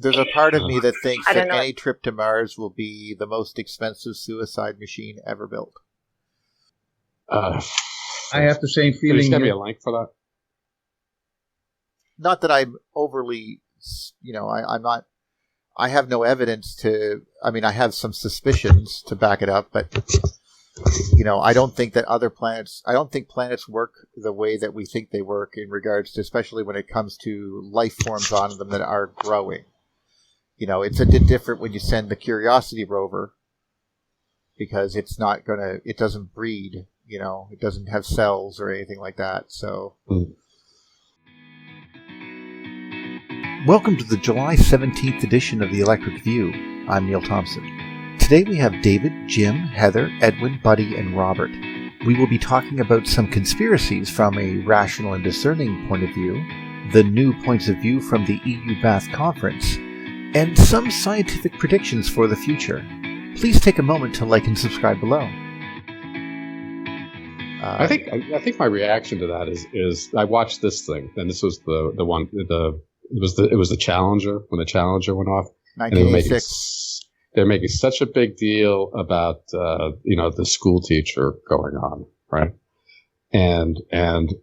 There's a part of me that thinks I that don't know. any trip to Mars will be the most expensive suicide machine ever built. I have the same feeling. There's going to be a link for that. Not that I'm overly, I'm not. I have no evidence to. I mean, I have some suspicions to back it up, but I don't think that other planets. I don't think planets work the way that we think they work in regards to, especially when it comes to life forms on them that are growing. It's a bit different when you send the Curiosity rover because it's not gonna. It doesn't breed. It doesn't have cells or anything like that. So. Welcome to the July 17th edition of the Electric View. I'm Neil Thompson. Today we have David, Jim, Heather, Edwin, Buddy, and Robert. We will be talking about some conspiracies from a rational and discerning point of view, the new points of view from the EU Bath Conference, and some scientific predictions for the future. Please take a moment to like and subscribe below. I think my reaction to that is I watched this thing, and this was the one it was the Challenger when the Challenger went off. 1986. They're making such a big deal about the school teacher going on, right? And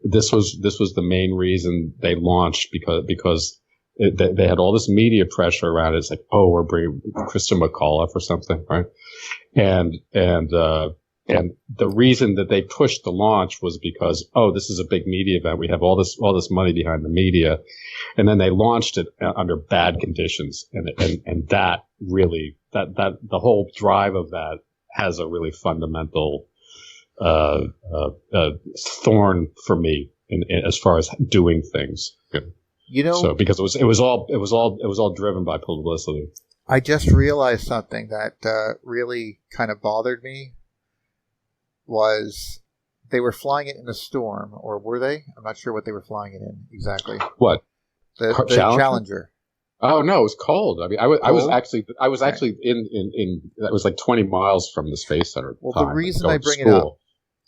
this was the main reason they launched because they had all this media pressure around it. It's like, oh, we're bringing Kristen McAuliffe or something, right? And the reason that they pushed the launch was because, oh, this is a big media event. We have all this money behind the media. And then they launched it under bad conditions. And that really, that the whole drive of that has a really fundamental, thorn for me as far as doing things. So because it was all driven by publicity. I just realized something that, really kind of bothered me. Was they were flying it in a storm, or were they? I'm not sure what they were flying it in exactly. What? The Challenger? Oh no, it was cold. I mean, I was actually in that was like 20 miles from the Space Center. Well, the reason I bring it up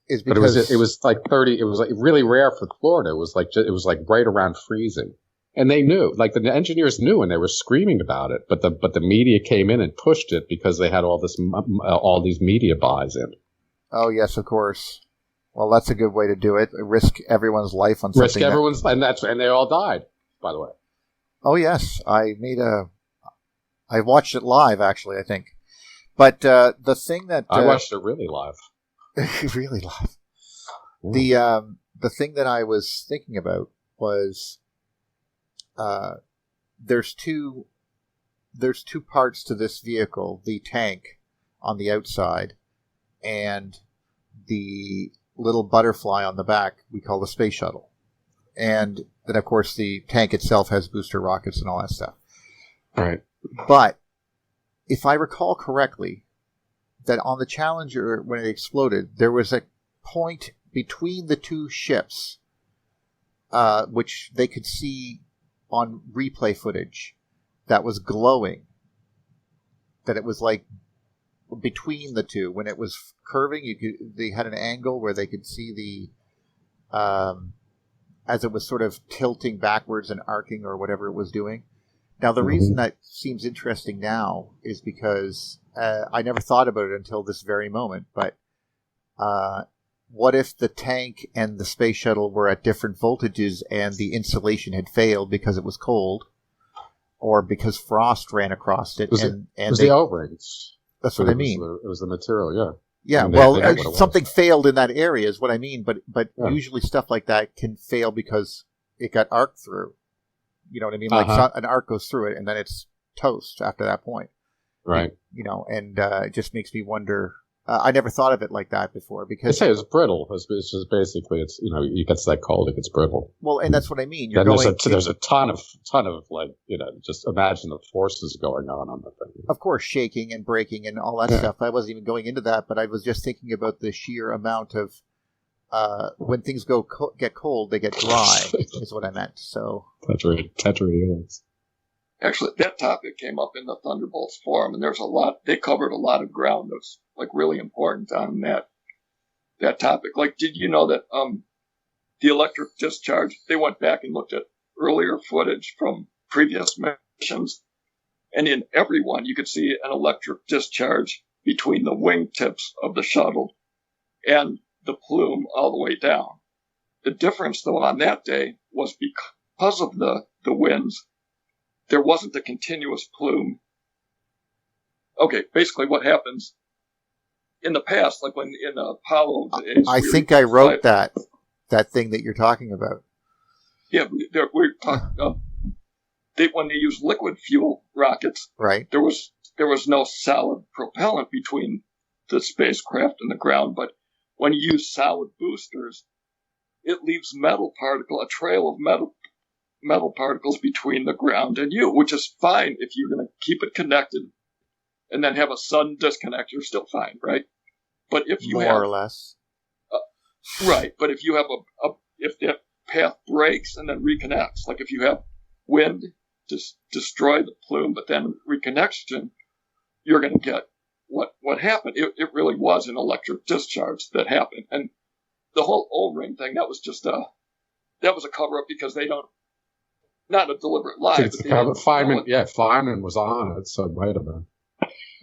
is because it was like 30. It was like really rare for Florida. It was like right around freezing, and they knew. Like the engineers knew, and they were screaming about it. But the media came in and pushed it because they had all these media buys in. Oh, yes, of course. Well, that's a good way to do it. Risk everyone's life on something. And they all died, by the way. Oh, yes. I watched it live, actually, I think. But the thing that... I watched it really live. Really live. Yeah. The thing that I was thinking about was there's two parts to this vehicle. The tank on the outside and the little butterfly on the back we call the space shuttle. And then, of course, the tank itself has booster rockets and all that stuff. All right. But if I recall correctly, that on the Challenger, when it exploded, there was a point between the two ships, which they could see on replay footage, that was glowing. That it was like between the two, when it was curving, they had an angle where they could see as it was sort of tilting backwards and arcing or whatever it was doing. Now, the reason that seems interesting now is because I never thought about it until this very moment, but what if the tank and the space shuttle were at different voltages and the insulation had failed because it was cold or because frost ran across it? It was the O-rings. That's what I mean. It was the material, yeah. Yeah, well, something failed in that area is what I mean, but usually stuff like that can fail because it got arced through. You know what I mean? Like an arc goes through it, and then it's toast after that point. Right. It just makes me wonder. I never thought of it like that before because they say it's brittle. It's just basically it gets that cold, it gets brittle. Well, and that's what I mean. There's a ton of like just imagine the forces going on the thing. Of course, shaking and breaking and all that stuff. I wasn't even going into that, but I was just thinking about the sheer amount of when things get cold, they get dry. Is what I meant. So tetrahelix. Actually, that topic came up in the Thunderbolts forum, and they covered a lot of ground that's like really important on that topic. Like, did you know that the electric discharge, they went back and looked at earlier footage from previous missions, And in every one, you could see an electric discharge between the wingtips of the shuttle and the plume all the way down. The difference, though, on that day was because of the winds, there wasn't a continuous plume. Okay, basically what happens in the past, like when in Apollo days, I think I wrote that thing that you're talking about. Yeah, we're talking. When they used liquid fuel rockets, right? There was no solid propellant between the spacecraft and the ground, but when you use solid boosters, it leaves a trail of metal particles between the ground and you, which is fine if you're going to keep it connected and then have a sudden disconnect. You're still fine, right? But if you more or less, right? But if you have if the path breaks and then reconnects, like if you have wind destroy the plume, but then reconnection, you're going to get what happened. It really was an electric discharge that happened, and the whole O-ring thing, that was just a cover up because they don't, not a deliberate lie. It's a cover. Feynman was on it, so it might have been.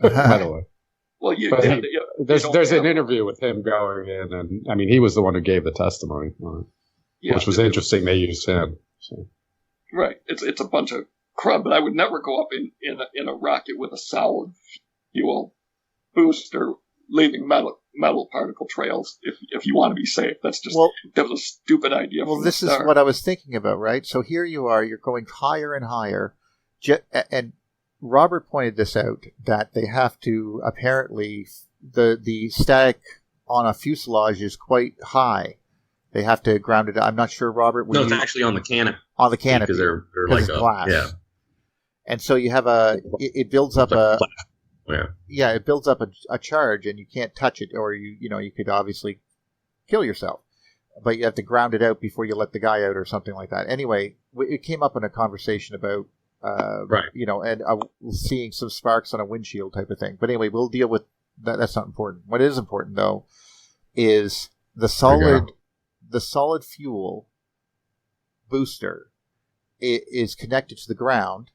By the way. Well, there's an interview with him going in, and I mean, he was the one who gave the testimony on it, which was interesting. They used him. So. Right. It's a bunch of crud, but I would never go up in a rocket with a solid fuel booster, leaving metal particle trails. If you want to be safe, that was a stupid idea. Well, this is what I was thinking about, right? So here you are, you're going higher and higher, and Robert pointed this out, that they have to, apparently, the static on a fuselage is quite high. They have to ground it. I'm not sure, Robert. It's actually on the canopy. On the canopy. Because they're like glass. Yeah. And so you have it builds up it builds up a charge, and you can't touch it, or you could obviously kill yourself. But you have to ground it out before you let the guy out or something like that. Anyway, it came up in a conversation about and seeing some sparks on a windshield type of thing. But anyway, we'll deal with that. That's not important. What is important, though, is the solid fuel booster is connected to the ground,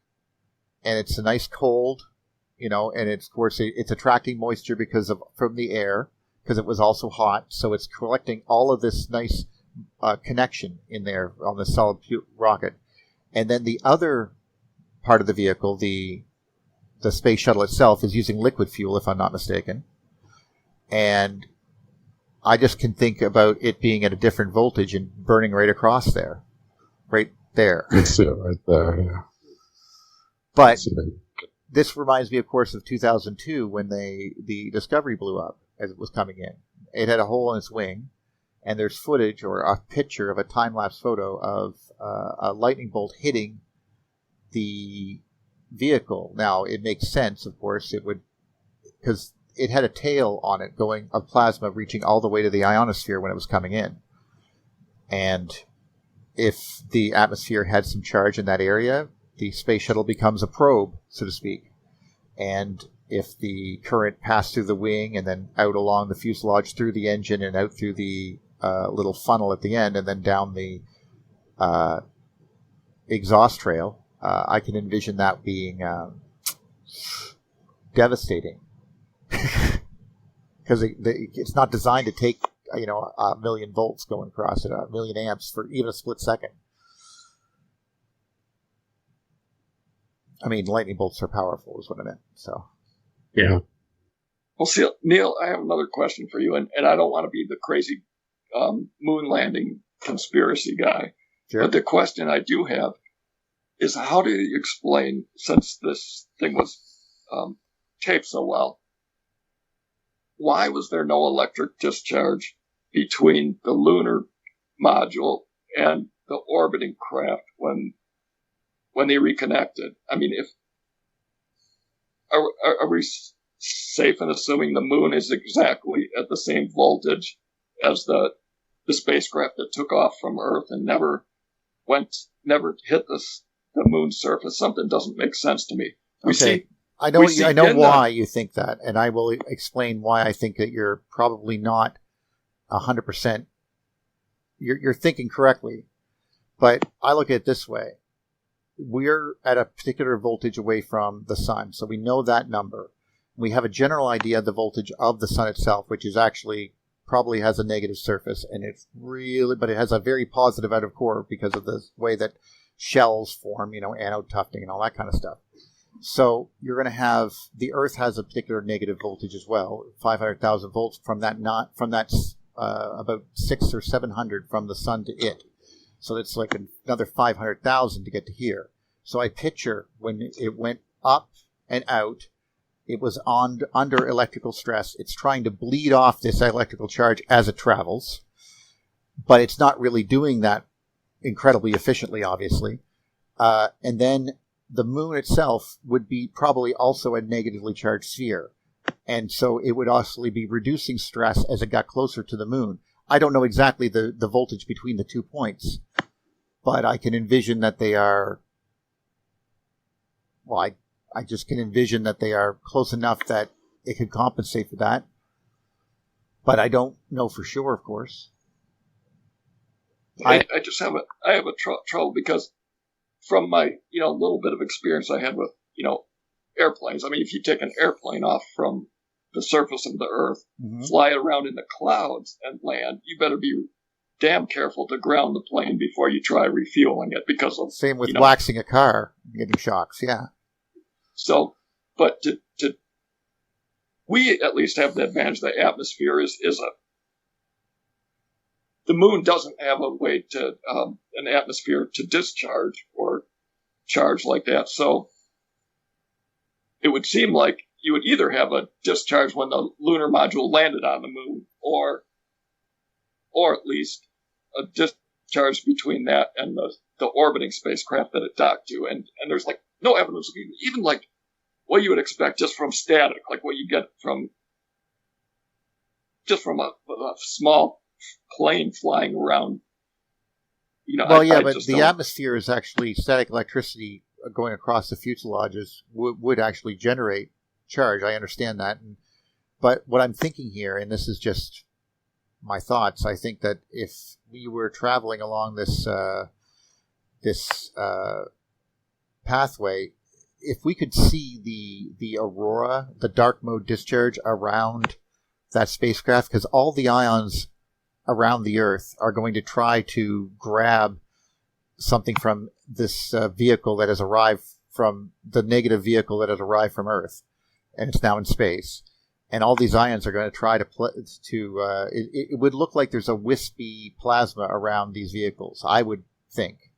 and it's a nice cold, and it's, of course, it's attracting moisture from the air, because it was also hot. So it's collecting all of this nice connection in there on the solid rocket. And then the other part of the vehicle, the space shuttle itself, is using liquid fuel, if I'm not mistaken. And I just can think about it being at a different voltage and burning right across there. Right there. It's right there, yeah. But this reminds me, of course, of 2002 when the Discovery blew up as it was coming in. It had a hole in its wing, and there's footage or a picture of a time-lapse photo of a lightning bolt hitting the vehicle. Now, it makes sense, of course, because it had a tail on it of plasma reaching all the way to the ionosphere when it was coming in. And if the atmosphere had some charge in that area, the space shuttle becomes a probe, so to speak. And if the current passed through the wing and then out along the fuselage through the engine and out through the little funnel at the end and then down the exhaust trail, I can envision that being devastating. Because it's not designed to take a million volts going across it, a million amps for even a split second. I mean, lightning bolts are powerful, is what I meant. So, yeah. Well, see, Neil, I have another question for you, and I don't want to be the crazy moon landing conspiracy guy. Sure. But the question I do have is, how do you explain, since this thing was taped so well, why was there no electric discharge between the lunar module and the orbiting craft when they reconnected? I mean, are we safe in assuming the moon is exactly at the same voltage as the spacecraft that took off from Earth and never hit the moon's surface? Something doesn't make sense to me. I know why you think that, and I will explain why I think that you're probably not 100%. You're thinking correctly, but I look at it this way. we're at a particular voltage away from the sun, so we know that number. We have a general idea of the voltage of the sun itself, which is actually probably has a negative surface, and but it has a very positive outer core because of the way that shells form, anode tufting and all that kind of stuff. So you're going to have, the Earth has a particular negative voltage as well, 500,000 volts from that, about 600 or 700 from the sun to it. So it's like another 500,000 to get to here. So I picture when it went up and out, it was under electrical stress. It's trying to bleed off this electrical charge as it travels, but it's not really doing that incredibly efficiently, obviously. And then the moon itself would be probably also a negatively charged sphere. And so it would also be reducing stress as it got closer to the moon. I don't know exactly the voltage between the 2 points, but I can envision that they are, well, I just can envision that they are close enough that it could compensate for that. But I don't know for sure, of course. I just have trouble because from my little bit of experience I had with airplanes. I mean, if you take an airplane off from the surface of the Earth, fly it around in the clouds and land, you better be damn careful to ground the plane before you try refueling it because of same with waxing a car, getting shocks. Yeah. So, but we at least have the advantage. The atmosphere is the moon doesn't have a way to an atmosphere to discharge or charge like that. So it would seem like you would either have a discharge when the lunar module landed on the moon, or at least a discharge between that and the orbiting spacecraft that it docked to. And there's like no evidence of even like what you would expect just from static, like what you get from a small plane flying around. But the atmosphere is actually static electricity going across the fuselages would actually generate charge. I understand that. But what I'm thinking here, and this is just my thoughts, I think that if we were traveling along this pathway, if we could see the aurora, the dark mode discharge around that spacecraft, because all the ions around the Earth are going to try to grab something from this vehicle that has arrived from the negative vehicle that has arrived from Earth, and it's now in space. And all these ions are going to try to it would look like there's a wispy plasma around these vehicles, I would think,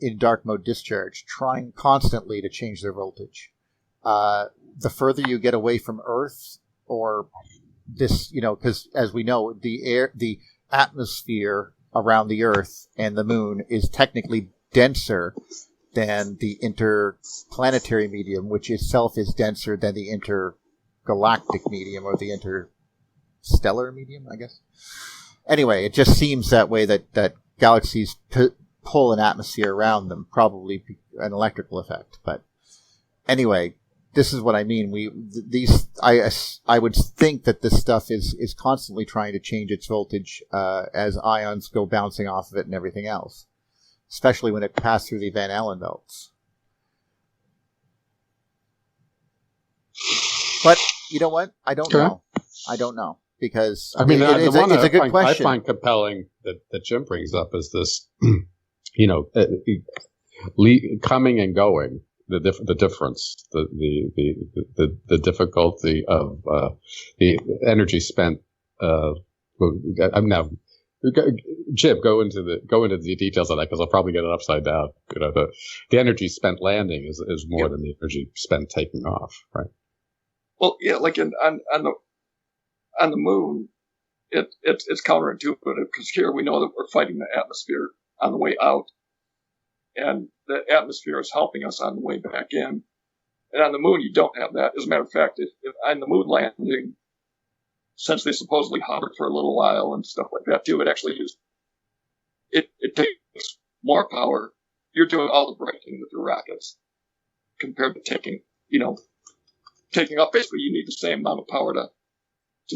in dark mode discharge, trying constantly to change their voltage. The further you get away from Earth, or this, because as we know, the atmosphere around the Earth and the Moon is technically denser than the interplanetary medium, which itself is denser than the intergalactic medium, or the interstellar medium, I guess. Anyway, it just seems that way, that galaxies pull an atmosphere around them, probably an electrical effect. But anyway, this is what I mean. I would think that this stuff is constantly trying to change its voltage as ions go bouncing off of it and everything else, especially when it passed through the Van Allen belts. But you know what? I don't know. I don't know, because it's a good question. I find compelling that Jim brings up is this, coming and going. The difference, the difficulty of the energy spent. Now, Jim, go into the details of that, because I'll probably get it upside down. The energy spent landing is more than the energy spent taking off, right? Well, yeah, like on the moon, it's counterintuitive, because here we know that we're fighting the atmosphere on the way out, and the atmosphere is helping us on the way back in. And on the moon, you don't have that. As a matter of fact, if on the moon landing, since they supposedly hovered for a little while and stuff like that too, it actually is, it takes more power. You're doing all the braking with your rockets compared to taking off. Basically, you need the same amount of power to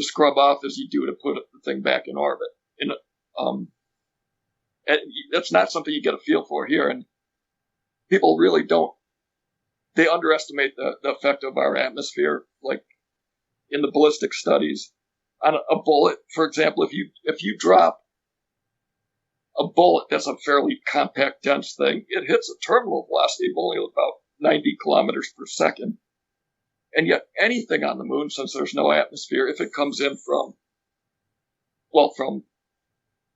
scrub off as you do to put the thing back in orbit. And that's not something you get a feel for here. And people really don't. They underestimate the effect of our atmosphere, like in the ballistic studies. On a bullet, for example, if you drop a bullet that's a fairly compact, dense thing, it hits a terminal velocity of only about 90 kilometers per second. And yet anything on the moon, since there's no atmosphere, if it comes in from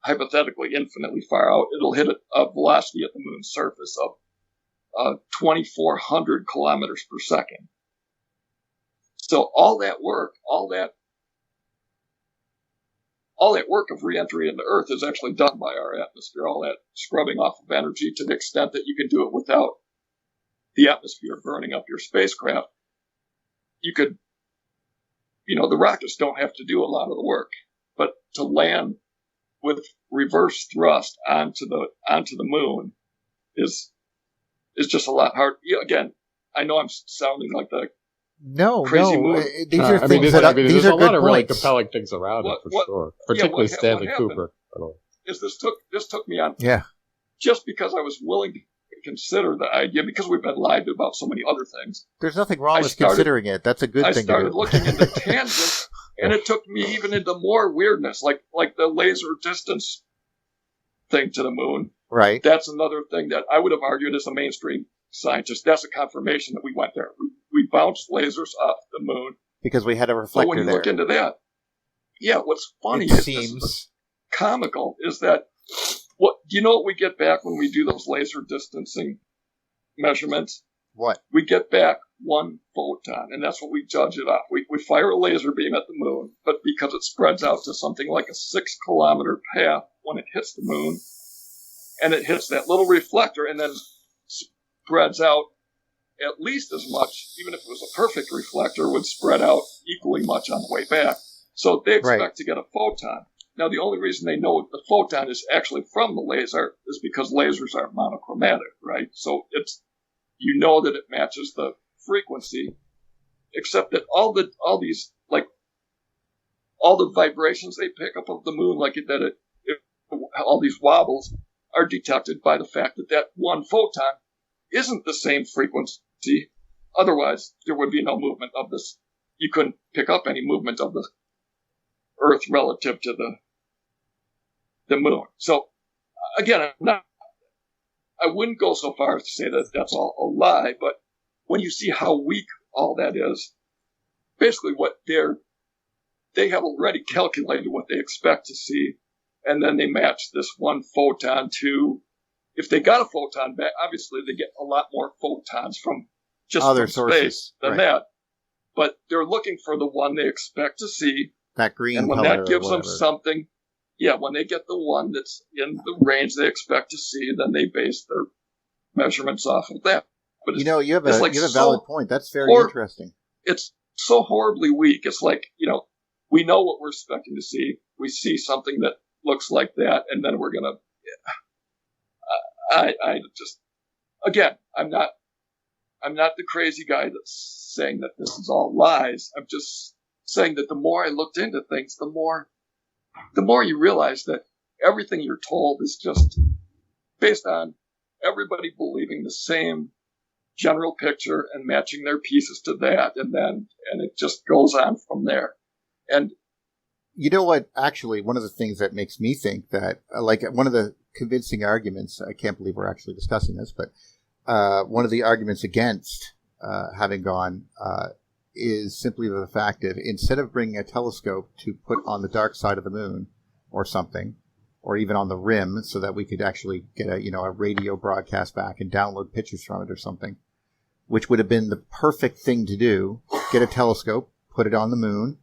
hypothetically infinitely far out, it'll hit a velocity at the moon's surface of 2,400 kilometers per second. So all that work of re-entry into Earth is actually done by our atmosphere, all that scrubbing off of energy, to the extent that you can do it without the atmosphere burning up your spacecraft. You could, the rockets don't have to do a lot of the work, but to land with reverse thrust onto the moon is just a lot hard. Again, I know I'm sounding like the crazy move. These are things there's are a lot of really points. compelling things around it, for sure. Particularly Stanley Cooper. This took me on. Yeah. Just because I was willing to consider the idea, because we've been lied to about so many other things. There's nothing wrong with considering it. That's a good thing to do. I started looking into tangents, and it took me even into more weirdness, like the laser distance thing to the moon. Right. That's another thing that I would have argued as a mainstream scientist. That's a confirmation that we went there. We bounced lasers off the moon because we had a reflector when you there. look into that, what's funny is comical is that do you know what we get back when we do those laser distancing measurements? What? We get back one photon, and that's what we judge it off. We fire a laser beam at the moon, but because it spreads out to something like a 6-kilometer path when it hits the moon, and it hits that little reflector and then spreads out at least as much, even if it was a perfect reflector, would spread out equally much on the way back. So they expect to get a photon. Now, the only reason they know the photon is actually from the laser is because lasers are monochromatic, right? So that it matches the frequency, except that all the vibrations they pick up of the moon, all these wobbles, are detected by the fact that one photon isn't the same frequency. Otherwise, there would be no movement of this. You couldn't pick up any movement of the Earth relative to the moon. So, again, I wouldn't go so far as to say that that's all a lie, but when you see how weak all that is, basically they have already calculated what they expect to see, and then they match this one photon to, if they got a photon back, obviously they get a lot more photons from just other from sources space than that. But they're looking for the one they expect to see. That green and when color that gives them something, when they get the one that's in the range they expect to see, then they base their measurements off of that. But you have a valid point. That's very interesting. It's so horribly weak. It's like, we know what we're expecting to see. We see something that looks like that, and then we're gonna. I just, again, I'm not the crazy guy that's saying that this is all lies. I'm just saying that the more I looked into things, the more you realize that everything you're told is just based on everybody believing the same general picture and matching their pieces to that, and it just goes on from there. And you know what? Actually, one of the things that makes me think that, one of the convincing arguments, I can't believe we're actually discussing this, but one of the arguments against having gone is simply the fact that instead of bringing a telescope to put on the dark side of the moon or something, or even on the rim so that we could actually get a radio broadcast back and download pictures from it or something, which would have been the perfect thing to do, get a telescope, put it on the moon.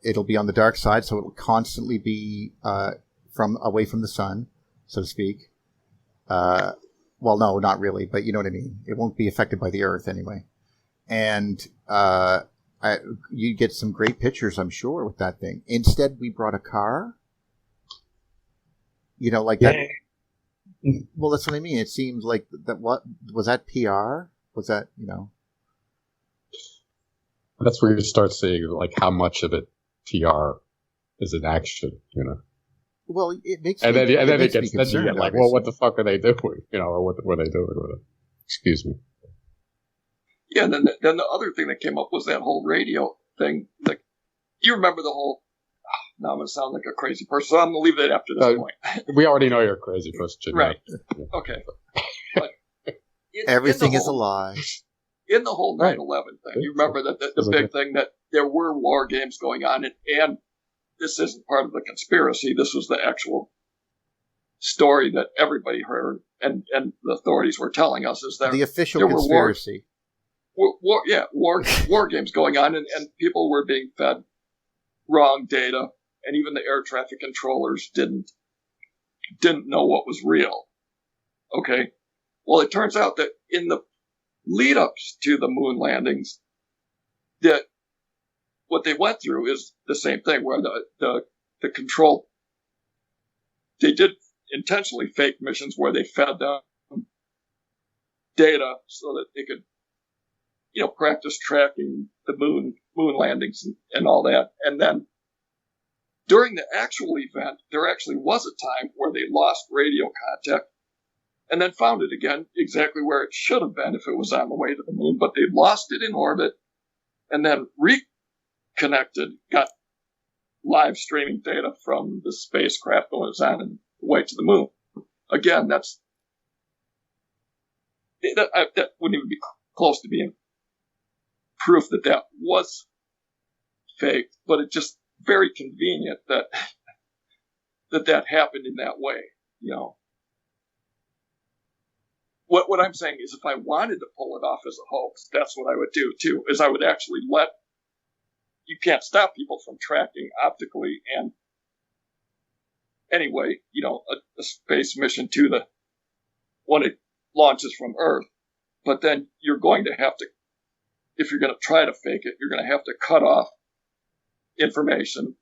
It'll be on the dark side, so it will constantly be away from the sun, so to speak. Well, no, not really, but you know what I mean. It won't be affected by the Earth anyway. And you get some great pictures, I'm sure, with that thing. Instead, we brought a car. That. Well, that's what I mean. It seems like that. What was that PR? Was that That's where you start seeing how much of it PR is in action. Well, it makes and me, then it makes me gets then you concerned, get like, well, obviously. what the fuck are they doing? Or what were they doing with it? Excuse me. Yeah, and then the other thing that came up was that whole radio thing. Like, you remember the whole? Now I'm going to sound like a crazy person, so I'm going to leave that after this point. We already know you're a crazy person, Jimmy. Right. Okay. But Everything is a lie. In the whole 9/11 thing, you remember that the big thing that there were war games going on, and this isn't part of the conspiracy. This was the actual story that everybody heard, and the authorities were telling us is that The official there conspiracy. war games going on, and people were being fed wrong data, and even the air traffic controllers didn't know what was real. Okay, well, it turns out that in the lead-ups to the moon landings, that what they went through is the same thing, where the control, they did intentionally fake missions where they fed them data so that they could, practice tracking the moon landings and all that. And then during the actual event, there actually was a time where they lost radio contact and then found it again exactly where it should have been if it was on the way to the moon, but they lost it in orbit and then reconnected, got live streaming data from the spacecraft that was on the way to the moon. Again, that wouldn't even be close to being proof that was faked, but it's just very convenient that happened in that way, What I'm saying is, if I wanted to pull it off as a hoax, that's what I would do too. Is I would actually you can't stop people from tracking optically, and anyway, a space mission when it launches from Earth, but then you're going to have to, if you're going to try to fake it, you're going to have to cut off information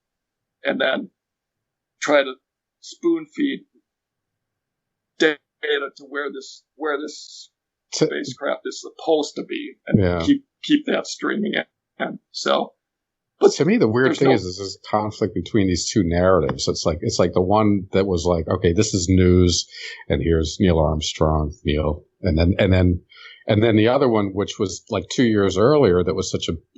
and then try to spoon feed data to where this spacecraft is supposed to be, and keep that streaming in. So, but to me, the weird thing is this conflict between these two narratives. It's like the one that was like, okay, this is news, and here's Neil Armstrong, and then the other one, which was like 2 years earlier, that was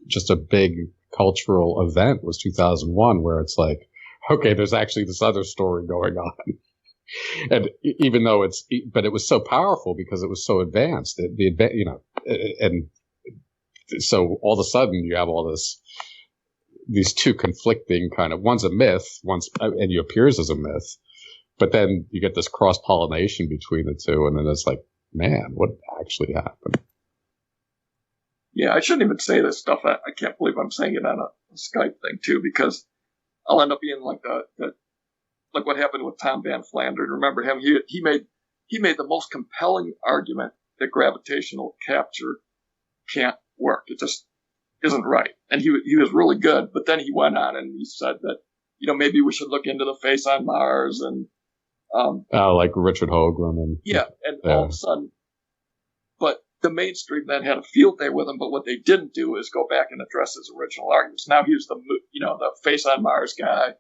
just a big cultural event, was 2001, where it's like, okay, there's actually this other story going on. And even though but it was so powerful because it was so advanced, and so all of a sudden you have these two conflicting kind of, one's a myth, and he appears as a myth, but then you get this cross-pollination between the two, and then it's like, man, what actually happened? Yeah, I shouldn't even say this stuff. I can't believe I'm saying it on a Skype thing too, because I'll end up being like like what happened with Tom Van Flandern. Remember him? He made the most compelling argument that gravitational capture can't work. It just isn't right. And he was really good, but then he went on and he said that, maybe we should look into the face on Mars and like Richard Hoagland and all of a sudden, but the mainstream then had a field day with him. But what they didn't do is go back and address his original arguments. Now he was the face on Mars guy,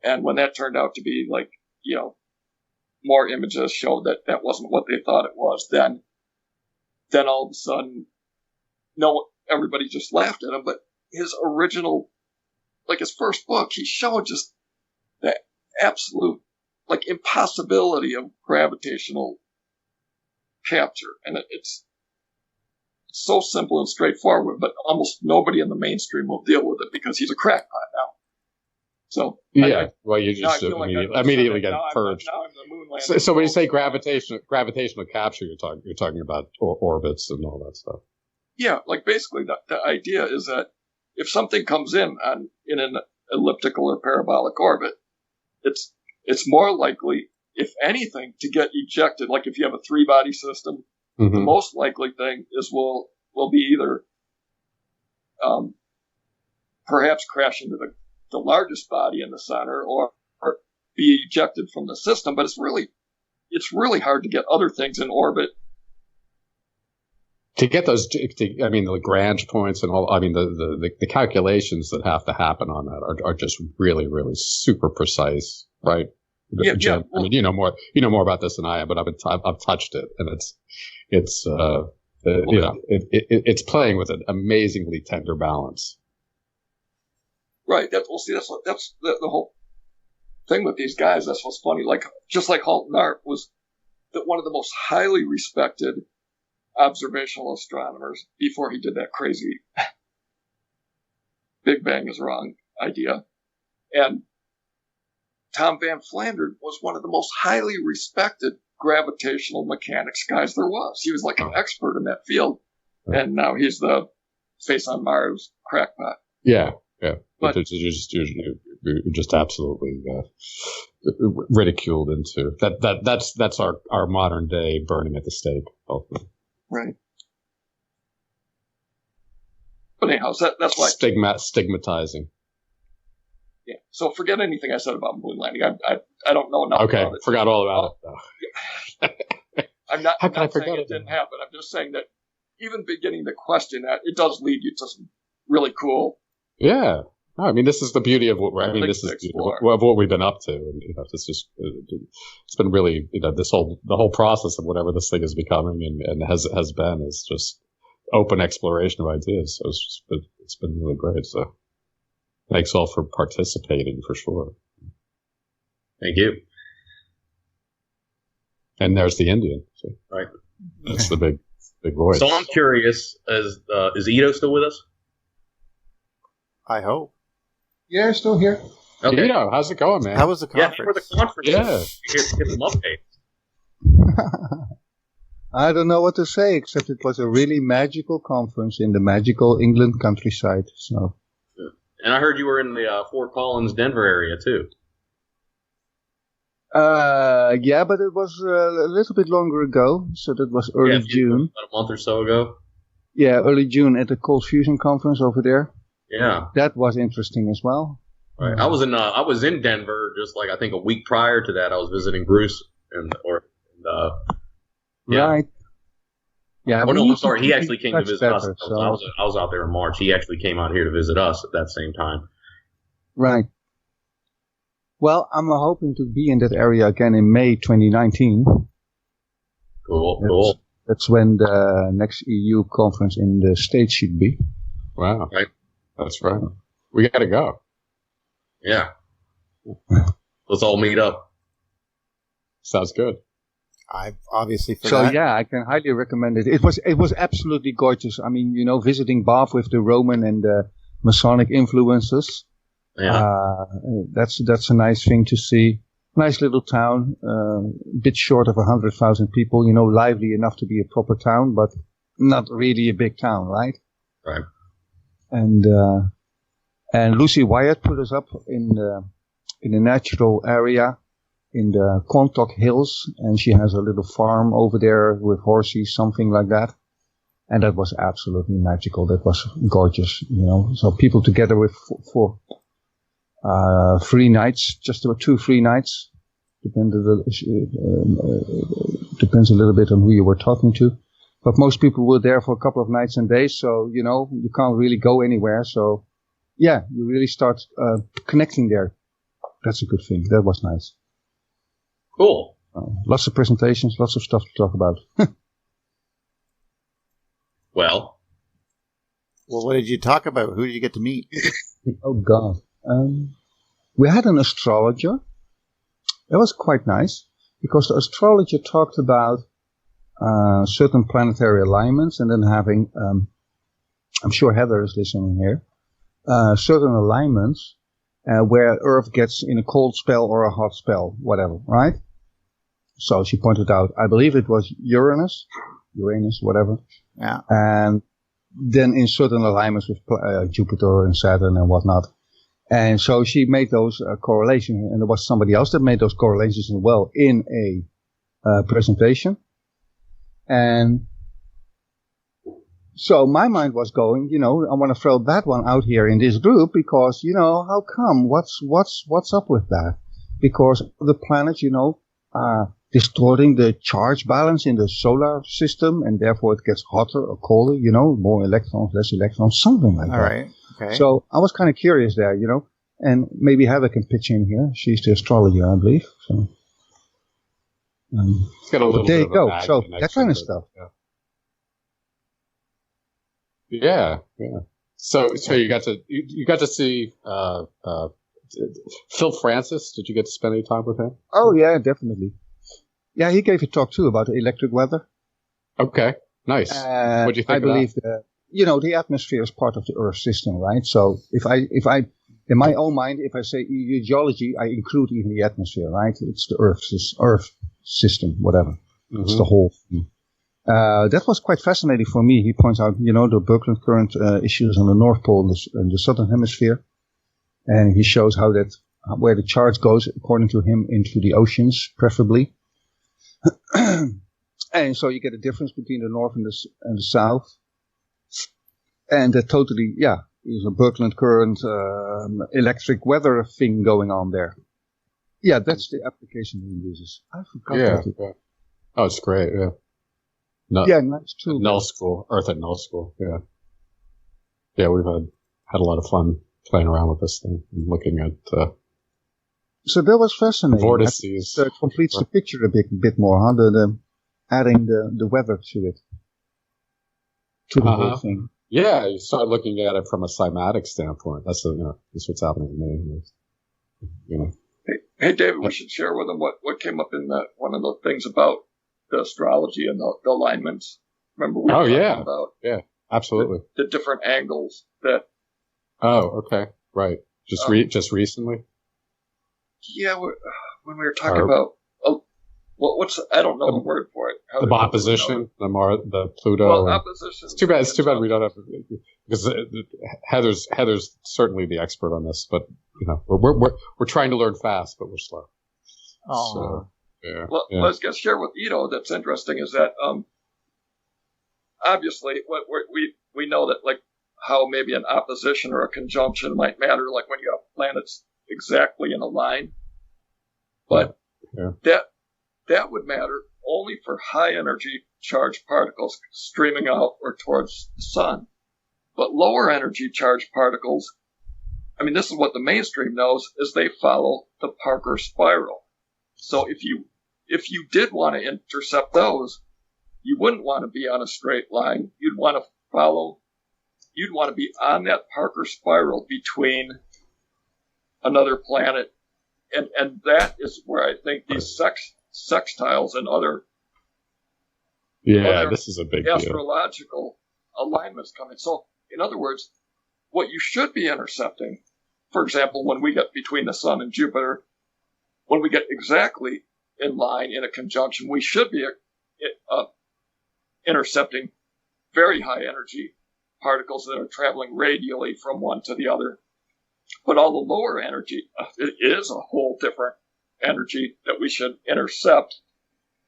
and when that turned out to be like, more images showed that wasn't what they thought it was, then all of a sudden, everybody just laughed at him. But his original, like his first book, he showed just the absolute impossibility of gravitational capture, and it's so simple and straightforward, but almost nobody in the mainstream will deal with it because he's a crackpot now. So well, you just immediately get purged. So when you say gravitational capture, you're talking about orbits and all that stuff. Yeah, basically the idea is that if something comes in an elliptical or parabolic orbit, it's more likely, if anything, to get ejected. Like if you have a 3-body system, the most likely thing is will be either perhaps crash into the largest body in the center, or be ejected from the system. But it's really hard to get other things in orbit. To get those, the Lagrange points and all, the calculations that have to happen on that are just really, really super precise, right? Jim, I mean, you know more about this than I am, but I've touched it, and it's playing with an amazingly tender balance. Right. That's the whole thing with these guys. That's what's funny. Like, just like Halton Art was one of the most highly respected observational astronomers before he did that crazy Big Bang is wrong idea. And Tom Van Flandern was one of the most highly respected gravitational mechanics guys there was. He was like an expert in that field. And now he's the face on Mars crackpot. Yeah. But you're just absolutely ridiculed into that's our modern day burning at the stake. Ultimately. Right. But anyhow, so that's why stigmatizing. Yeah. So forget anything I said about moon landing. I don't know enough about it. Forgot all about it. I'm not saying it didn't happen. I'm just saying that even beginning to question that, it does lead you to some really cool. Yeah. No, I mean, this is the beauty of what this is of what we've been up to, and it's been really the whole process of whatever this thing is becoming and has been is just open exploration of ideas. So it's been really great. So thanks all for participating for sure. Thank you. And there's the Indian. So right. That's the big voice. So I'm curious, is Ito still with us? I hope. Yeah, still here. Okay. Ito, how's it going, man? How was the conference? Yeah, for the conference. Yeah. Get some updates. I don't know what to say, except it was a really magical conference in the magical England countryside. So. And I heard you were in the Fort Collins, Denver area too. Yeah, but it was a little bit longer ago, so that was early June. About a month or so ago. Yeah, early June at the Cold Fusion conference over there. Yeah, that was interesting as well. Right. I was in Denver just like I think a week prior to that. I was visiting Bruce yeah. Right. Yeah. Oh, no, I'm sorry. He actually came to visit us. So. I was out there in March. He actually came out here to visit us at that same time. Right. Well, I'm hoping to be in that area again in May 2019. Cool. That's when the next EU conference in the States should be. Wow. Right. That's right. We got to go. Yeah. Let's all meet up. Sounds good. I obviously for so that. Yeah, I can highly recommend it. It was absolutely gorgeous. I mean, visiting Bath with the Roman and the Masonic influences. Yeah. That's a nice thing to see. Nice little town, a bit short of 100,000 people. Lively enough to be a proper town, but not really a big town, right? Right. And Lucy Wyatt put us up in a natural area in the Quantock Hills, and she has a little farm over there with horses, something like that. And that was absolutely magical. That was gorgeous, So people together with for 3 nights, just about 2-3 nights. Depends a little bit on who you were talking to. But most people were there for a couple of nights and days, so, you can't really go anywhere. So, yeah, you really start connecting there. That's a good thing. That was nice. Cool. Lots of presentations, lots of stuff to talk about. Well, what did you talk about? Who did you get to meet? Oh, God. We had an astrologer. That was quite nice, because the astrologer talked about certain planetary alignments, and then having, I'm sure Heather is listening here, certain alignments where Earth gets in a cold spell or a hot spell, whatever, right? So she pointed out, I believe it was Uranus, whatever. Yeah. And then in certain alignments with Jupiter and Saturn and whatnot. And so she made those correlations, and there was somebody else that made those correlations as well in a presentation. And so my mind was going, I want to throw that one out here in this group because, how come? What's up with that? Because the planets, distorting the charge balance in the solar system, and therefore it gets hotter or colder, more electrons, less electrons, something like that. All right. Okay. So I was kind of curious there, And maybe Heather can pitch in here. She's the astrologer, I believe. So, It's got a little there bit you of go. a mag So connection, that kind of but, stuff. Yeah. So you got to see Phil Francis. Did you get to spend any time with him? Oh yeah, definitely. Yeah, he gave a talk too about the electric weather. Okay, nice. What do you think? I believe that the atmosphere is part of the Earth system, right? So if I in my own mind, if I say geology, I include even the atmosphere, right? It's the Earth system, whatever. Mm-hmm. It's the whole thing. That was quite fascinating for me. He points out, the Birkeland current issues on the North Pole and the Southern Hemisphere, and he shows where the charge goes, according to him, into the oceans, preferably. And so you get a difference between the North and the South, and totally, there's a Birkeland current electric weather thing going on there. Yeah, that's the application he uses. I forgot that. Yeah. Oh, it's great. Yeah. Nice too. Null school, Earth at Null school. Yeah. Yeah, we've had a lot of fun playing around with this thing and looking at. So that was fascinating. Vortices. It completes the picture a bit more, huh? Adding the weather to it, to the whole thing. Yeah, you start looking at it from a cymatic standpoint. That's what's happening to me. Hey, David, we should share with them what came up in one of the things about the astrology and the alignments. Remember we were talking about absolutely the different angles that. Oh, okay, right. Just recently. Yeah, when we were talking about what's I don't know the word for it. The opposition, the Pluto. Well, opposition. It's too bad we don't have, because Heather's certainly the expert on this, but we're trying to learn fast, but we're slow. Oh. So, yeah. Well, let's share with Ito. That's interesting. Is that obviously what we know that like how maybe an opposition or a conjunction might matter, like when you have planets exactly in a line, but that would matter only for high energy charged particles streaming out or towards the sun. But lower energy charged particles, I mean, this is what the mainstream knows, is they follow the Parker spiral. So if you did want to intercept those, you wouldn't want to be on a straight line. You'd want to be on that Parker spiral between another planet. And that is where I think these sextiles and other this is a big astrological alignments come in. So, in other words, what you should be intercepting, for example, when we get between the Sun and Jupiter, when we get exactly in line in a conjunction, we should be intercepting very high energy particles that are traveling radially from one to the other. But all the lower energy, it is a whole different energy that we should intercept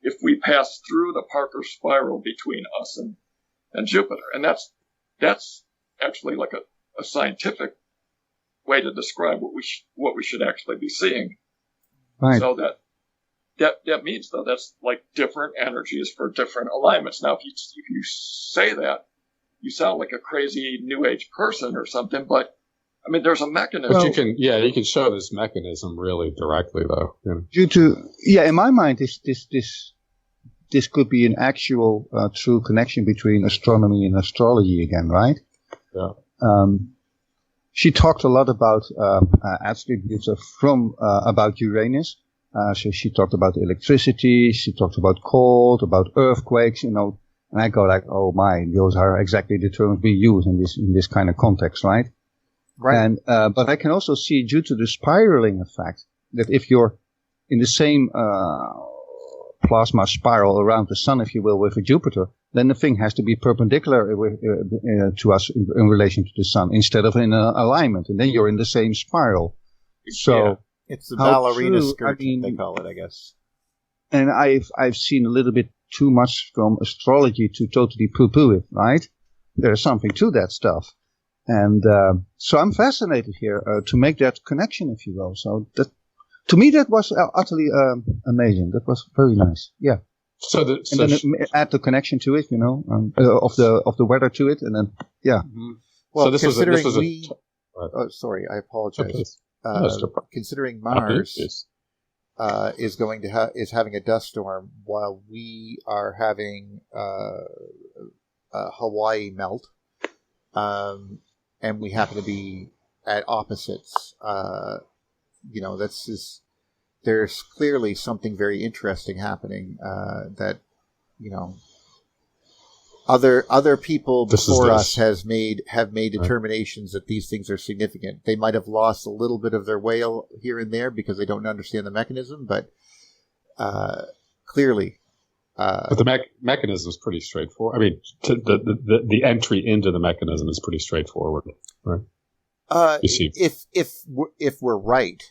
if we pass through the Parker spiral between us and Jupiter. And that's actually like a scientific way to describe what we should actually be seeing. Right. So that means, though, that's like different energies for different alignments. Now, if you say that, you sound like a crazy New Age person or something, but I mean, there's a mechanism. But you can show this mechanism really directly, though. Due to in my mind, this could be an actual true connection between astronomy and astrology again, right? Yeah. She talked a lot about attributes about Uranus. So she talked about electricity. She talked about cold, about earthquakes. And I go like, oh my, those are exactly the terms we use in this kind of context, right? Right. And but I can also see, due to the spiraling effect, that if you're in the same plasma spiral around the sun, if you will, with a Jupiter, then the thing has to be perpendicular to us in relation to the sun, instead of in alignment, and then you're in the same spiral. So it's the ballerina skirt, they call it, I guess. And I've seen a little bit too much from astrology to totally poo-poo it, right? There's something to that stuff. And so I'm fascinated here to make that connection, if you will. So that, to me, that was utterly amazing. That was very nice. Yeah. And then add the connection to it, of the weather to it, and then Well, so this was sorry, I apologize. considering Mars is going to is having a dust storm while we are having Hawaii melt, and we happen to be at opposites. That's just, there's clearly something very interesting happening that other people before us have made determinations that these things are significant. They might have lost a little bit of their whale here and there because they don't understand the mechanism, but clearly. But the mechanism is pretty straightforward. I mean, the entry into the mechanism is pretty straightforward, right? If we're right,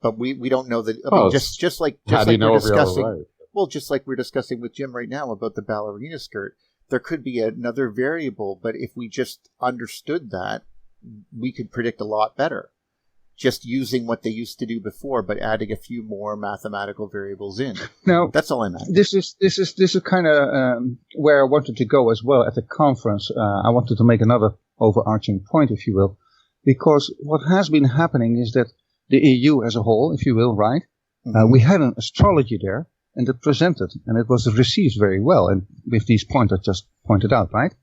but we don't know that. Just like we're discussing. Right? Well, just like we're discussing with Jim right now about the ballerina skirt, there could be another variable. But if we just understood that, we could predict a lot better. Just using what they used to do before, but adding a few more mathematical variables in. Now, that's all I'm at. This is kind of where I wanted to go as well at the conference. I wanted to make another overarching point, if you will, because what has been happening is that the EU as a whole, if you will, right? Mm-hmm. We had an astrology there, and it presented, and it was received very well, and with these points I just pointed out, right?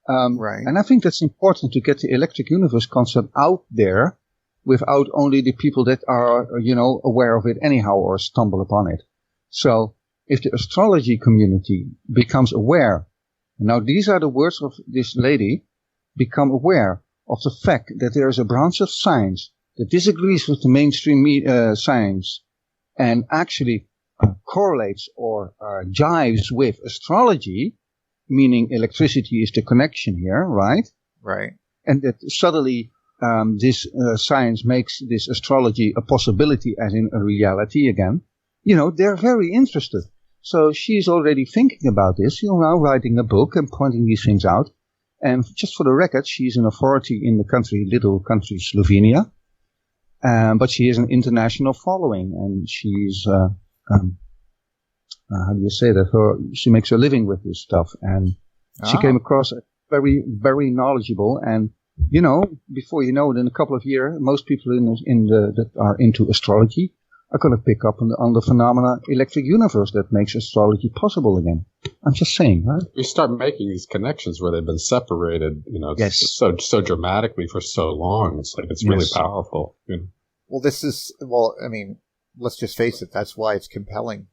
Right. And I think that's important to get the electric universe concept out there, without only the people that are, aware of it anyhow or stumble upon it. So if the astrology community becomes aware, now these are the words of this lady, become aware of the fact that there is a branch of science that disagrees with the mainstream science and actually correlates or jives with astrology, meaning electricity is the connection here, right? Right. And that suddenly this science makes this astrology a possibility as in a reality again. They're very interested. So she's already thinking about this, now writing a book and pointing these things out. And just for the record, she's an authority in the little country Slovenia. But she has an international following, and she's, how do you say that? She makes her living with this stuff. And she came across very, very knowledgeable, and before you know it, in a couple of years, most people that are into astrology are going to pick up on the phenomena electric universe that makes astrology possible again. I'm just saying, right? We start making these connections where they've been separated, yes. so dramatically for so long. It's like, it's really powerful. Well, let's just face it. That's why it's compelling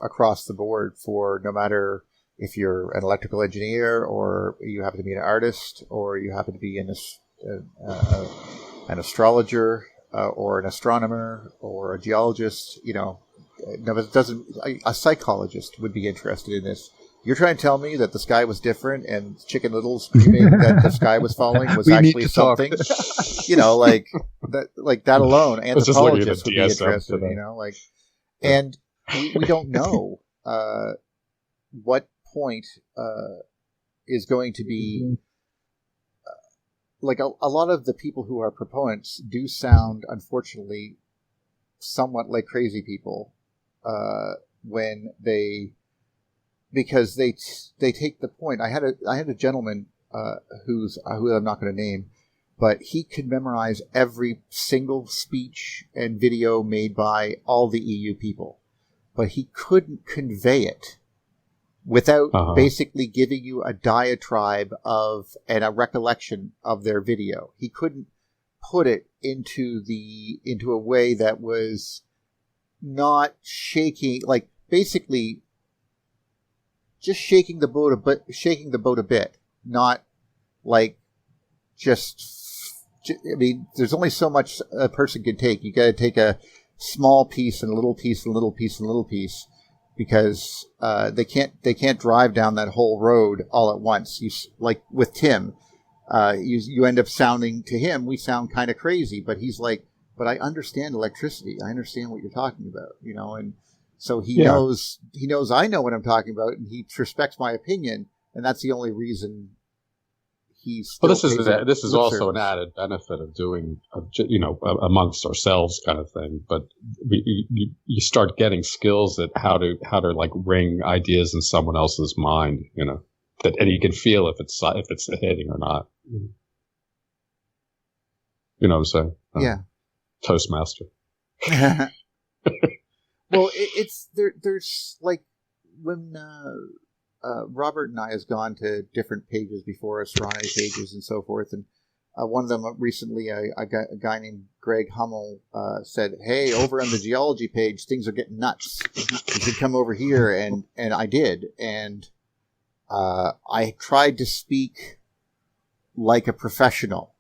across the board for no matter if you're an electrical engineer, or you happen to be an artist, or you happen to be an astrologer, or an astronomer, or a geologist, it doesn't. A psychologist would be interested in this. You're trying to tell me that the sky was different and Chicken Little screaming that the sky was falling was actually something, that alone, anthropologists would be interested, and we don't know what point is going to be a lot of the people who are proponents do sound, unfortunately, somewhat like crazy people because they take the point. I had a gentleman who I'm not going to name, but he could memorize every single speech and video made by all the EU people, but he couldn't convey it without basically giving you a diatribe and a recollection of their video. He couldn't put it into a way that was not shaking, basically just shaking the boat a bit, not there's only so much a person can take. You got to take a small piece and a little piece and a little piece and a little piece, because they can't drive down that whole road all at once. With Tim, you end up sounding to him. We sound kind of crazy, but he's like, but I understand electricity. I understand what you're talking about, and so he knows I know what I'm talking about, and he respects my opinion, and that's the only reason he's. Well, this is also an added benefit of doing, amongst ourselves kind of thing. But you start getting skills at how to ring ideas in someone else's mind, and you can feel if it's hitting or not. You know what I'm saying? Yeah. Toastmaster. Well, it's there. There's like when Robert and I has gone to different pages before, astronomy pages and so forth, and one of them recently, a guy named Greg Hummel said, "Hey, over on the geology page, things are getting nuts. You should come over here," and I did, and I tried to speak like a professional,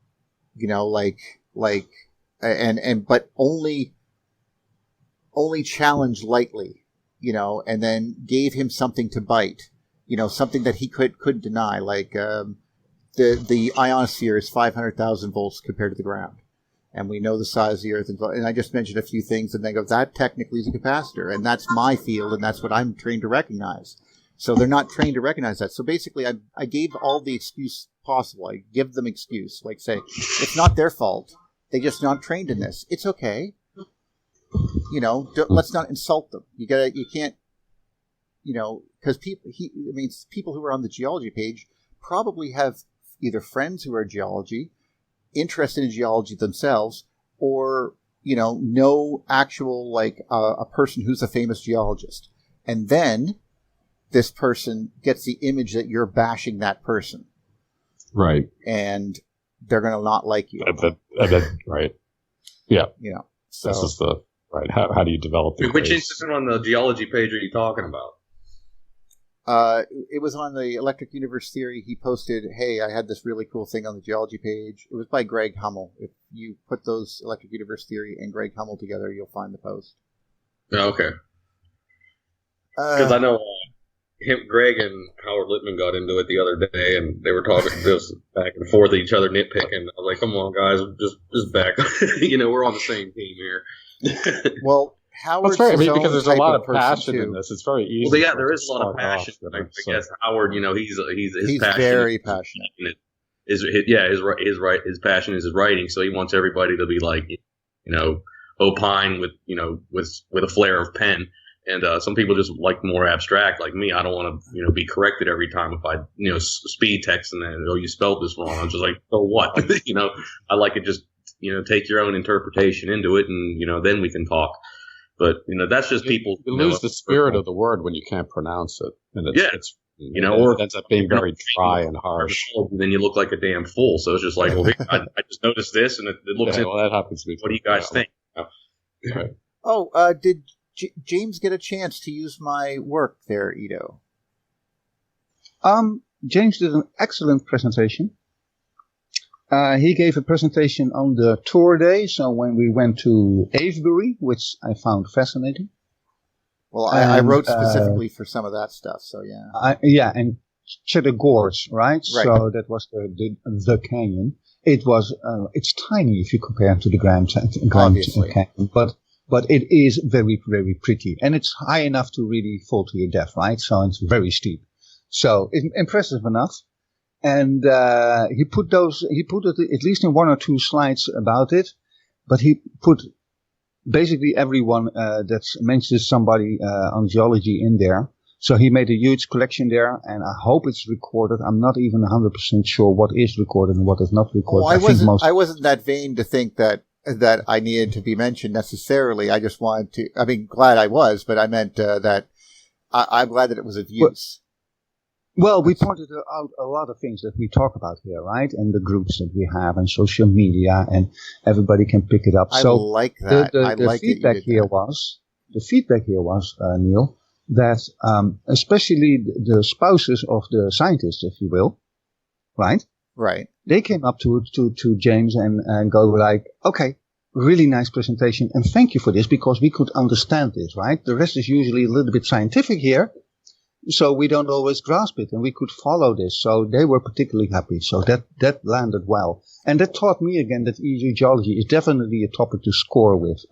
but only challenge lightly, and then gave him something to bite, something that he couldn't deny, like the ionosphere is 500,000 volts compared to the ground, and we know the size of the Earth, and I just mentioned a few things, and they go, that technically is a capacitor, and that's my field, and that's what I'm trained to recognize. So they're not trained to recognize that. So basically, I gave all the excuse possible. I give them excuse, like say, it's not their fault. They just not trained in this. It's okay. Let's not insult them. You can't, because people who are on the geology page probably have either friends who are geology, interested in geology themselves, or, know actual, a person who's a famous geologist. And then this person gets the image that you're bashing that person. Right. And they're going to not like you. Right. Yeah. So this is the, right. How do you develop the Which incident on the geology page are you talking about? It was on the Electric Universe Theory. He posted, "Hey, I had this really cool thing on the geology page." It was by Greg Hummel. If you put those Electric Universe Theory and Greg Hummel together, you'll find the post. Oh, okay. Because I know Greg and Howard Littman got into it the other day, and they were talking just back and forth, each other nitpicking. I was like, "Come on, guys, just back. We're on the same team here." Well, Howard's because there's a lot of passion in this. It's very easy. Well, yeah, there is a lot of passion. I guess Howard, he's passionate. Very passionate. His passion is his writing, so he wants everybody to be like, opine with a flair of pen. And some people just like more abstract, like me. I don't want to, be corrected every time if I, speed text and then, you spelled this wrong. I'm just like, so what? I like it just, take your own interpretation into it, and then we can talk. But that's just people. You lose the spirit of the word when you can't pronounce it, and it's or it ends up being very dry and harsh. Then you look like a damn fool. So it's just like, well, I just noticed this, and it looks. Yeah, well, that happens to me. What do you guys think? Right. Oh, did James get a chance to use my work there, Ido? James did an excellent presentation. He gave a presentation on the tour day, so when we went to Avebury, which I found fascinating. Well, I wrote specifically for some of that stuff, so yeah. And Cheddar Gorge, right? So that was the canyon. It was it's tiny if you compare it to the Grand Canyon, but it is very, very pretty, and it's high enough to really fall to your death, right? So it's very steep. So it's impressive enough. And he put it at least in one or two slides about it, but he put basically everyone that mentions somebody on geology in there. So he made a huge collection there, and I hope it's recorded. I'm not even 100% sure what is recorded and what is not recorded. Well, I wasn't that vain to think that I needed to be mentioned necessarily. I just wanted to. I mean, glad I was, but I meant that I'm glad that it was of use. Well, we pointed out a lot of things that we talk about here, right? And the groups that we have and social media, and everybody can pick it up. I like that. The feedback here was, Neil, that especially the spouses of the scientists, if you will, right? Right. They came up to James and go like, okay, really nice presentation, and thank you for this, because we could understand this, right? The rest is usually a little bit scientific here. So we don't always grasp it, and we could follow this. So they were particularly happy. So that landed well. And that taught me again that geology is definitely a topic to score with.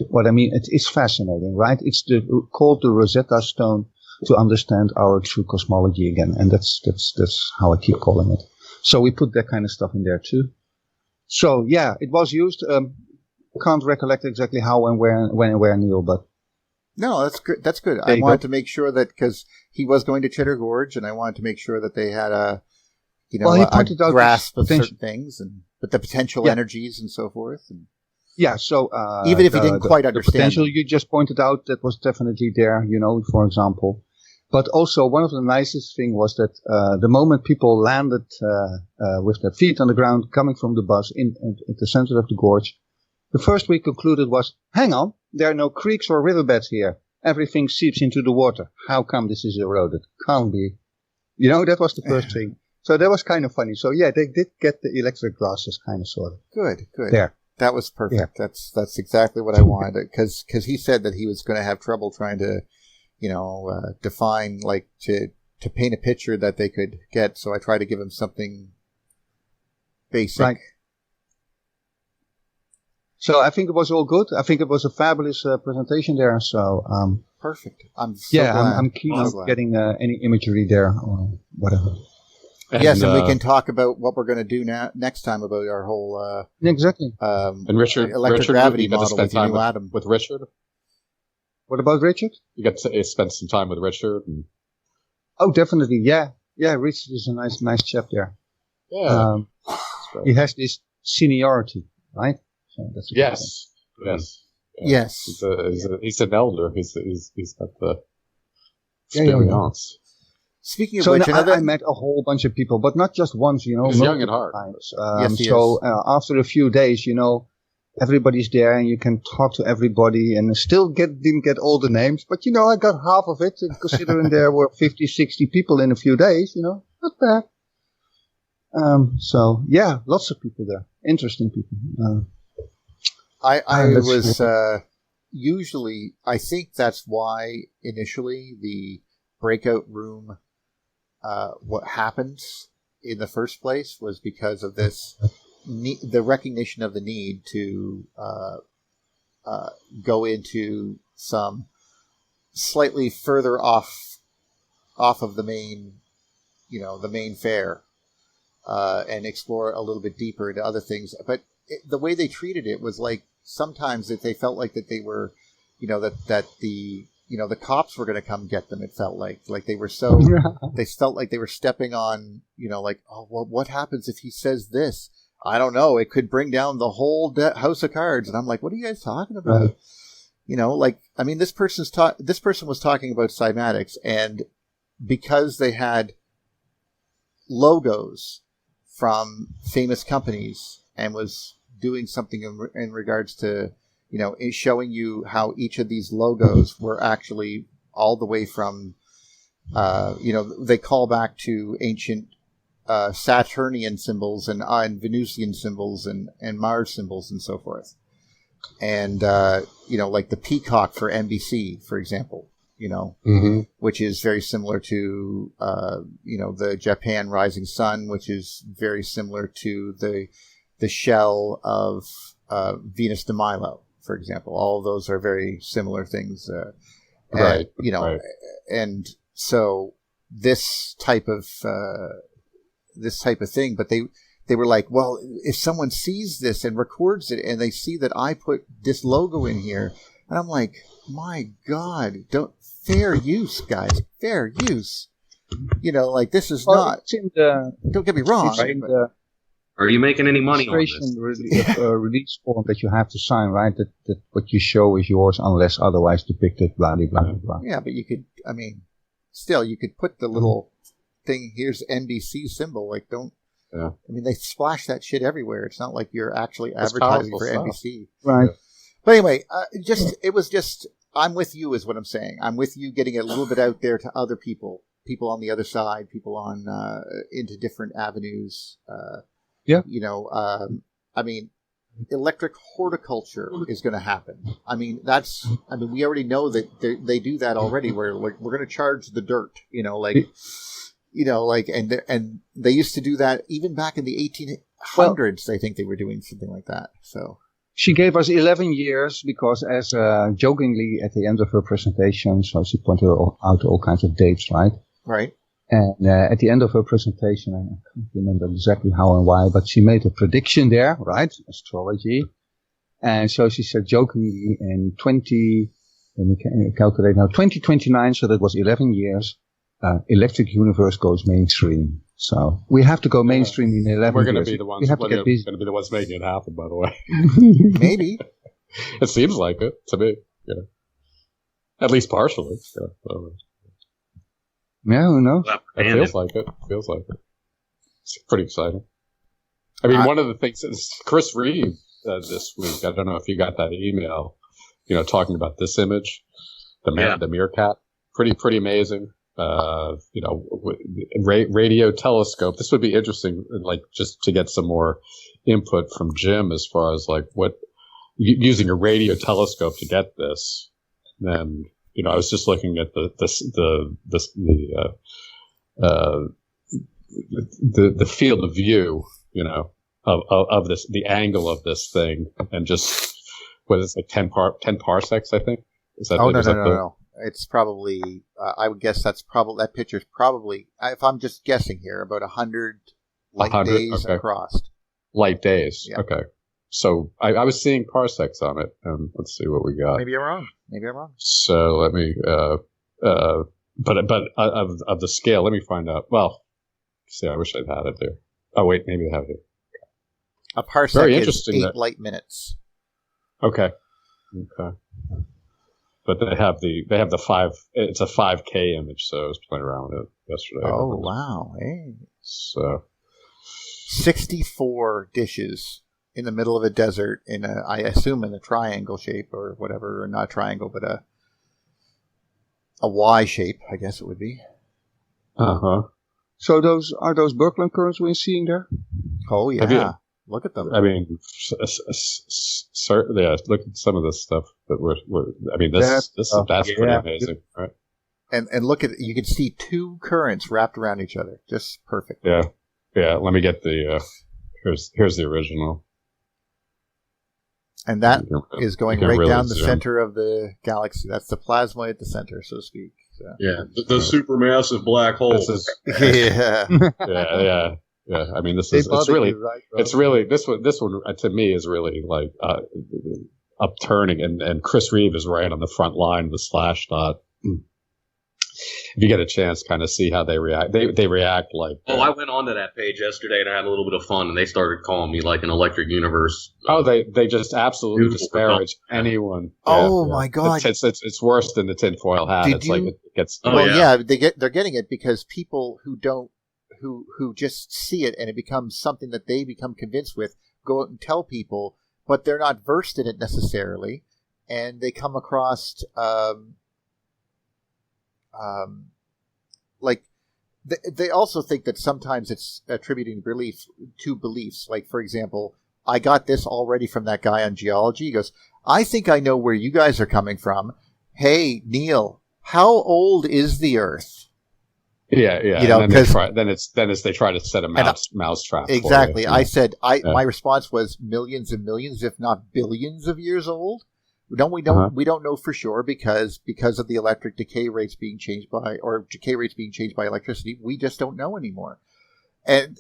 It's fascinating, right? It's called the Rosetta Stone to understand our true cosmology again. And that's how I keep calling it. So we put that kind of stuff in there too. So yeah, it was used. Can't recollect exactly how and where, Neil, but. No, that's good. That's good. I wanted to make sure that, because he was going to Cheddar Gorge, and I wanted to make sure that they had a grasp of certain things, but the potential energies and so forth. And Yeah, so even if you didn't quite the understand potential them. you just pointed out, that was definitely there, for example. But also one of the nicest thing was that the moment people landed with their feet on the ground, coming from the bus in the center of the gorge, the first we concluded was, hang on, there are no creeks or riverbeds here. Everything seeps into the water. How come this is eroded? Can't be. That was the first thing. So that was kind of funny. So yeah, they did get the electric glasses kind of sort of. Good. There. That was perfect. Yeah. That's exactly what I wanted, because he said that he was going to have trouble trying to, define, like, to paint a picture that they could get. So I tried to give him something basic. Right. So I think it was all good. I think it was a fabulous presentation there. So perfect. I'm so glad. I'm keen on getting any imagery there or whatever. Yes, and we can talk about what we're going to do next time about our whole exactly. And Richard, electric gravity model with time atom. With Richard. What about Richard? You got to spend some time with Richard. Oh, definitely. Yeah. Richard is a nice chap there. Yeah. He has this seniority, right? So that's yes. He's an elder. He's got the experience. Speaking of which, I met a whole bunch of people, but not just once, He's young at heart. Yes, he is. After a few days, everybody's there and you can talk to everybody, and still didn't get all the names, but I got half of it, considering there were 50, 60 people in a few days, not bad. So yeah, lots of people there. Interesting people. I was, usually, I think that's why initially the breakout room, what happens in the first place was because of this, the recognition of the need to go into some slightly further off of the main, the main fair, and explore a little bit deeper into other things. But the way they treated it was like sometimes that they felt like that they were, that the the cops were going to come get them. It felt like they were so, they felt like they were stepping on, like, oh, well, what happens if he says this? I don't know. It could bring down the whole house of cards. And I'm like, what are you guys talking about? Right. This person was talking about cymatics, and because they had logos from famous companies and was doing something in regards to, showing you how each of these logos were actually all the way from, they call back to ancient Saturnian symbols and Venusian symbols and Mars symbols and so forth. And, like the peacock for NBC, for example, which is very similar to, the Japan rising sun, which is very similar to the shell of Venus de Milo, for example. All of those are very similar things. Right. Right. And so this type of thing, but they were like, well, if someone sees this and records it and they see that I put this logo in here, and I'm like, my God, fair use, guys, fair use. This is not, don't get me wrong. Are you making any money on this? Release form that you have to sign, right? That what you show is yours unless otherwise depicted, blah, blah, blah, blah. Yeah, but you could, still, you could put the little thing, here's NBC symbol, Yeah. they splash that shit everywhere. It's not like you're actually advertising for stuff. NBC. Right. But anyway, I'm with you is what I'm saying. I'm with you getting it a little bit out there to other people on the other side, people on, into different avenues, yeah. Electric horticulture is going to happen. We already know that they do that already, where we're going to charge the dirt, and they used to do that even back in the 1800s. I think they were doing something like that. So she gave us 11 years because, as jokingly at the end of her presentation, so she pointed out all kinds of dates, right? Right. And at the end of her presentation, I can't remember exactly how and why, but she made a prediction there, right? Astrology. And so she said jokingly in 2029, so that was 11 years, electric universe goes mainstream. So we have to go mainstream in 11 We're going to years. be the ones. We have to We're get busy. going to be the ones making it happen. By the way, Maybe. it seems like it to me. Yeah. At least partially. Yeah. So, Yeah, who knows? it feels like it. Feels like it. It's pretty exciting. I mean, one of the things is Chris Reeve this week. I don't know if you got that email. Talking about this image, the meerkat. Pretty amazing. Radio telescope. This would be interesting, like just to get some more input from Jim as far as like what using a radio telescope to get this. Then I was just looking at the field of view, of this, the angle of this thing, and just what is it, 10 parsecs, I think. Is that? No. It's probably, I would guess that picture's probably, if I'm just guessing here, about 100 light days across. Light days, yeah. Okay. So I was seeing parsecs on it, and let's see what we got. Maybe I'm wrong. So let me, but of the scale, let me find out. Well, see, I wish I'd had it there. Oh wait, maybe I have it here. A parsec Very is interesting 8 light minutes. Okay. But they have the 5. It's a 5K image, so I was playing around with it yesterday. Oh wow! Hey. So 64 dishes in the middle of a desert I assume in a triangle shape or whatever, or not triangle, but a Y shape, I guess it would be. So are those Birkeland currents we're seeing there? Oh yeah. Look at them. I mean, certainly, look at some of this stuff that we're I mean, that's pretty amazing, right? And look at it. You can see 2 currents wrapped around each other. Just perfect. Yeah. Let me get the here's the original. And that is going right really down the zoom. center of the galaxy. That's the plasma at the center, so to speak. So. Yeah, the supermassive black hole. Yeah. Yeah. I mean, this is this one to me is really like upturning, and Chris Reeve is right on the front line of the slash dot. If you get a chance, kind of see how they react. They react like. I went onto that page yesterday and I had a little bit of fun, and they started calling me like an electric universe. They just absolutely disparage anyone. My God! It's worse than the tinfoil hat. It gets. They're getting it because people who just see it and it becomes something that they become convinced with, go out and tell people, but they're not versed in it necessarily, and they come across like they also think that sometimes it's attributing belief to beliefs. Like, for example, I got this already from that guy on Geology. He goes, I think I know where you guys are coming from. Hey, Neil, how old is the Earth? Yeah. And then they try to set a mouse trap. Exactly. For you. I said, my response was millions and millions, if not billions of years old. We don't know for sure because of the electric decay rates being changed by electricity. We just don't know anymore. And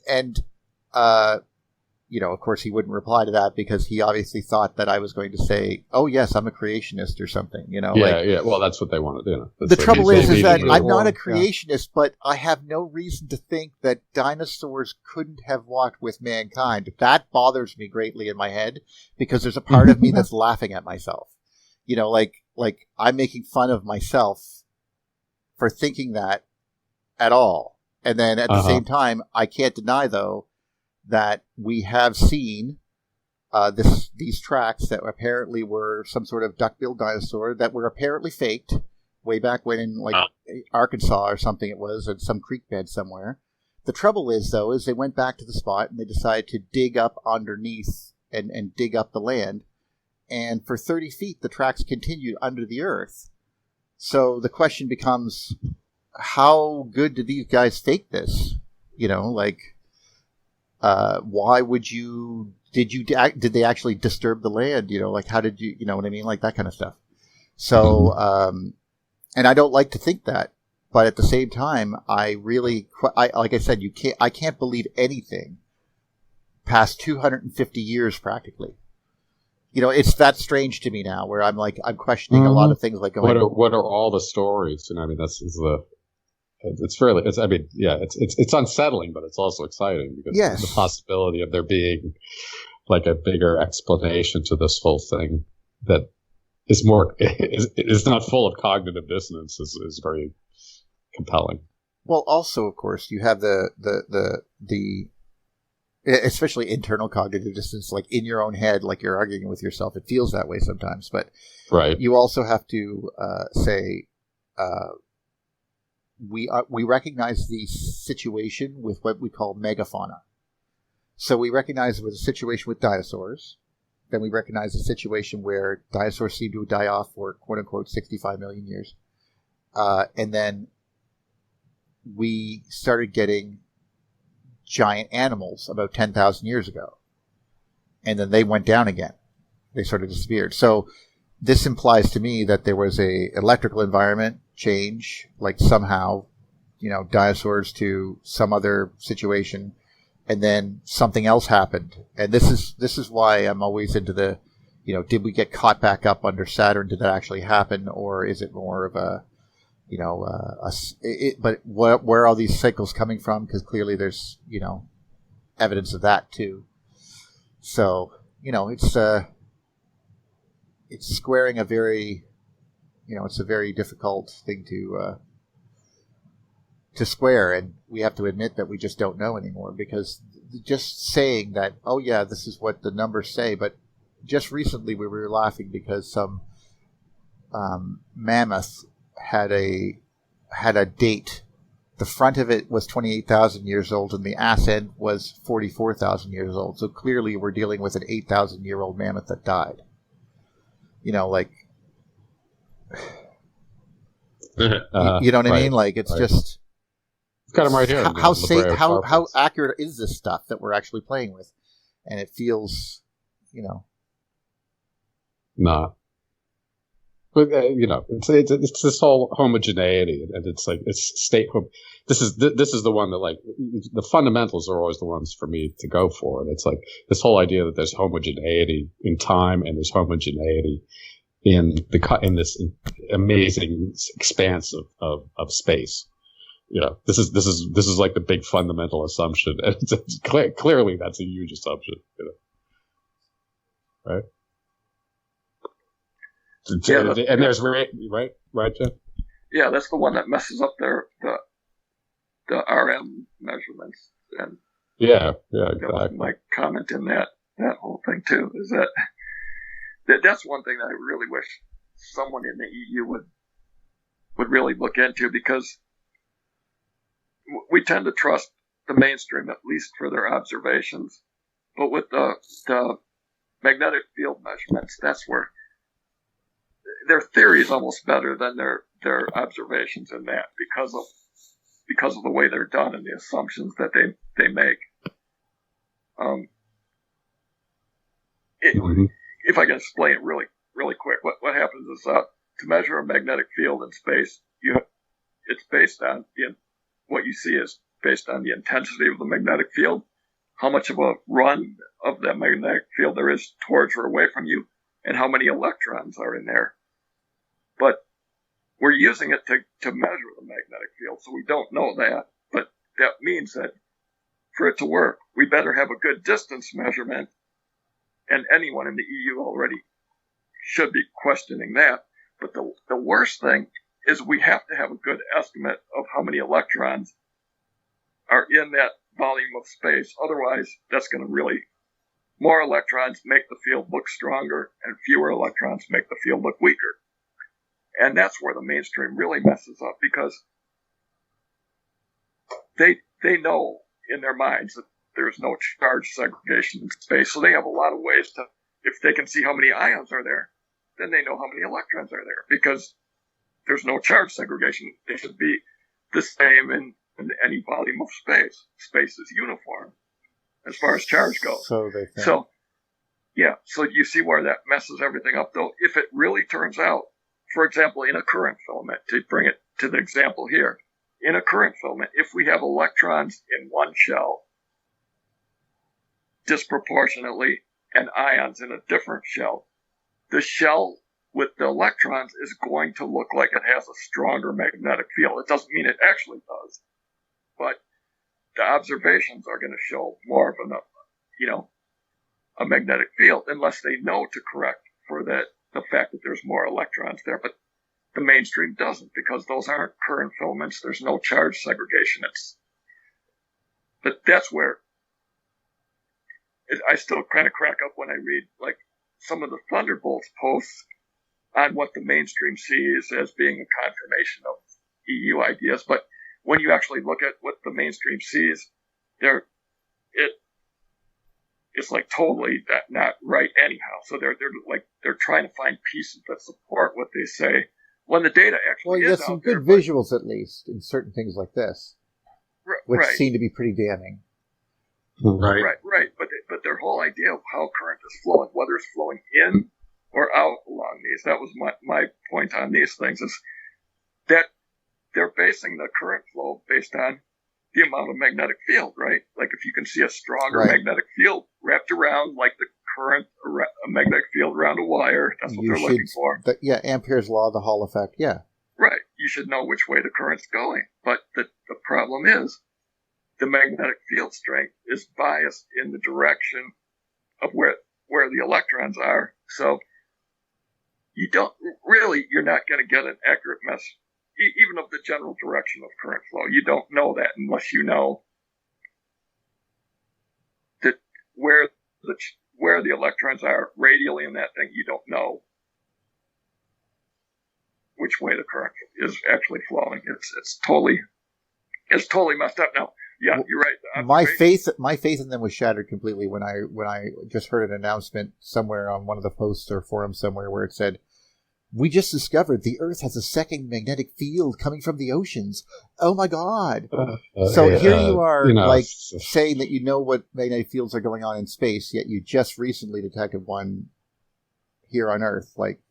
of course he wouldn't reply to that because he obviously thought that I was going to say, oh yes, I'm a creationist or something, Yeah. Well, that's what they want to do. The trouble is that I'm not a creationist, but I have no reason to think that dinosaurs couldn't have walked with mankind. That bothers me greatly in my head because there's a part of me that's laughing at myself. Like I'm making fun of myself for thinking that at all. And then at the same time, I can't deny though that we have seen these tracks that apparently were some sort of duck-billed dinosaur that were apparently faked way back when in Arkansas or something it was, in some creek bed somewhere. The trouble is though, is they went back to the spot and they decided to dig up underneath and dig up the land. And for 30 feet, the tracks continued under the earth. So the question becomes, how good did these guys fake this? Why would you? Did they actually disturb the land? How did you? You know what I mean? Like that kind of stuff. So, and I don't like to think that, but at the same time, like I said, I can't believe anything past 250 years practically. It's that strange to me now, where I'm questioning a lot of things, like going. What are all the stories? I mean, this is the. It's really, it's, I mean, yeah, it's unsettling, but it's also exciting because Yes. the possibility of there being like a bigger explanation to this whole thing that is more, is not full of cognitive dissonance is very compelling. Well, also, of course, you have the especially internal cognitive dissonance, like in your own head, like you're arguing with yourself. It feels that way sometimes, but right. You also have to say, we recognize the situation with what we call megafauna. So we recognize with a situation with dinosaurs. Then we recognize a situation where dinosaurs seem to die off for quote unquote 65 million years, and then we started getting giant animals about 10,000 years ago. And then they went down again. They sort of disappeared. So this implies to me that there was a electrical environment change, like somehow, dinosaurs to some other situation, and then something else happened. And this is why I'm always into the, did we get caught back up under Saturn? Did that actually happen? Or is it more of a, but where are all these cycles coming from? Because clearly there's, evidence of that too. So, it's squaring a very, it's a very difficult thing to square. And we have to admit that we just don't know anymore, because just saying that, oh yeah, this is what the numbers say. But just recently we were laughing because some mammoth had a date. The front of it was 28,000 years old, and the ass end was 44,000 years old. So clearly, we're dealing with an 8,000-year-old mammoth that died. You know what I mean? Like, it's just. It's got him right here. How accurate is this stuff that we're actually playing with? And it feels, Nah. But it's this whole homogeneity, and it's like it's state. This is the one that, like, the fundamentals are always the ones for me to go for, and it's like this whole idea that there's homogeneity in time and there's homogeneity in this amazing expanse of space. This is like the big fundamental assumption, and it's clearly that's a huge assumption. Right. Yeah, and there's right, Jeff? Yeah, that's the one that messes up the RM measurements. And yeah, exactly. My comment in that whole thing too is that's one thing that I really wish someone in the EU would really look into, because we tend to trust the mainstream, at least for their observations, but with the magnetic field measurements, that's where their theory is almost better than their observations in that, because of the way they're done and the assumptions that they make. If I can explain it really, really quick, what happens is to measure a magnetic field in space, it's based on what you see is based on the intensity of the magnetic field, how much of a run of that magnetic field there is towards or away from you, and how many electrons are in there. But we're using it to measure the magnetic field, so we don't know that. But that means that for it to work, we better have a good distance measurement, and anyone in the EU already should be questioning that. But the worst thing is we have to have a good estimate of how many electrons are in that volume of space. Otherwise, that's going to really, more electrons make the field look stronger, and fewer electrons make the field look weaker. And that's where the mainstream really messes up, because they know in their minds that there's no charge segregation in space. So they have a lot of ways to, if they can see how many ions are there, then they know how many electrons are there, because there's no charge segregation. They should be the same in any volume of space. Space is uniform as far as charge goes. So they think. So you see where that messes everything up, though. If it really turns out, for example, in a current filament, to bring it to the example here, in a current filament, if we have electrons in one shell disproportionately and ions in a different shell, the shell with the electrons is going to look like it has a stronger magnetic field. It doesn't mean it actually does, but the observations are going to show more of a magnetic field, unless they know to correct for the fact that there's more electrons there. But the mainstream doesn't, because those aren't current filaments. There's no charge segregation. But that's where I still kind of crack up when I read like some of the Thunderbolts posts on what the mainstream sees as being a confirmation of EU ideas. But when you actually look at what the mainstream sees, it's like totally not right anyhow. So they're trying to find pieces that support what they say when the data actually is out some there. good visuals, at least, in certain things like this, which right. seem to be pretty damning. Right. Right. But their whole idea of how current is flowing, whether it's flowing in or out along these, that was my point on these things, is that they're basing the current flow based on the amount of magnetic field, right? Like if you can see a stronger magnetic field wrapped around, like the current, a magnetic field around a wire, that's what they're looking for. Ampere's law, the Hall effect, yeah. Right. You should know which way the current's going. But the problem is the magnetic field strength is biased in the direction of where the electrons are. So you're not going to get an accurate message, even of the general direction of current flow. You don't know that unless you know that where the electrons are radially in that thing. You don't know which way the current is actually flowing. It's totally messed up. Now, yeah, you're right. My faith in them was shattered completely when I just heard an announcement somewhere on one of the posts or forums somewhere where it said, "We just discovered the Earth has a second magnetic field coming from the oceans. Oh my God!" So here you are, saying that you know what magnetic fields are going on in space, yet you just recently detected one here on Earth. Like,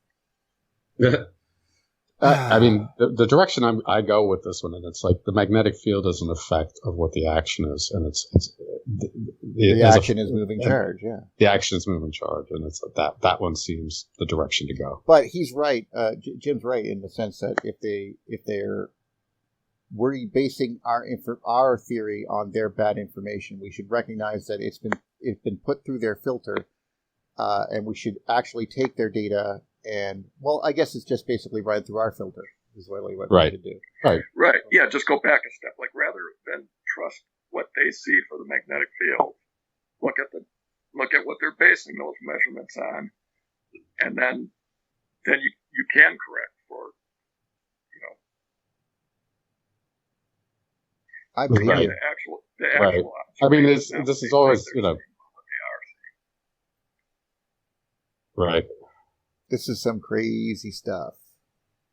I mean, the direction I go with this one, and it's like the magnetic field is an effect of what the action is, and the action is moving charge. Yeah, the action is moving charge, and it's that one seems the direction to go. But he's right. Jim's right in the sense that we're basing our theory on their bad information, we should recognize that it's been put through their filter, and we should actually take their data. And, well, I guess it's just basically right through our filter is really what we should do. Right. Yeah, just go back a step. Like, rather than trust what they see for the magnetic field, look at what they're basing those measurements on, and then you can correct for, I believe the actual I mean, this is always, right. This is some crazy stuff.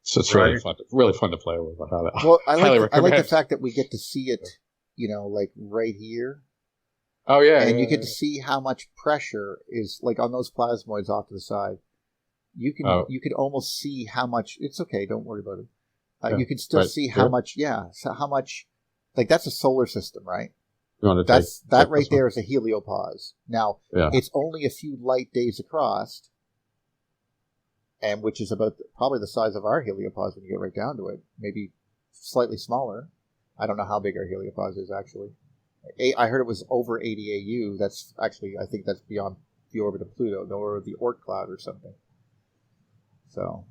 So it's really fun to play with. I like the fact that we get to see it, like right here. Oh yeah, and you get to see how much pressure is like on those plasmoids off to the side. You could almost see how much. It's okay, don't worry about it. You can still see how much. Yeah, so how much. Like that's a solar system, right? That right there is a heliopause. Now it's only a few light days across. And which is about probably the size of our heliopause when you get right down to it. Maybe slightly smaller. I don't know how big our heliopause is, actually. I heard it was over 80 AU. That's actually, I think that's beyond the orbit of Pluto, or the Oort cloud or something. So.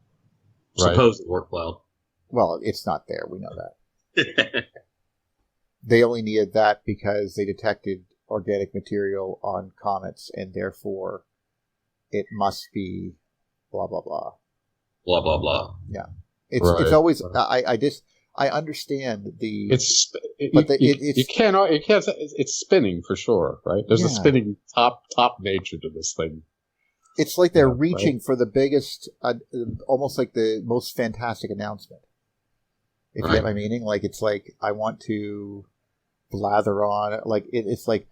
Supposed Oort cloud. Well, it's not there. We know that. They only needed that because they detected organic material on comets, and therefore it must be blah blah blah, blah blah blah. Yeah, it's always. I understand the. You can't. It's spinning for sure, right? There's a spinning top nature to this thing. It's like they're reaching for the biggest, almost like the most fantastic announcement. If you get my meaning, like it's like I want to blather on, like it's like.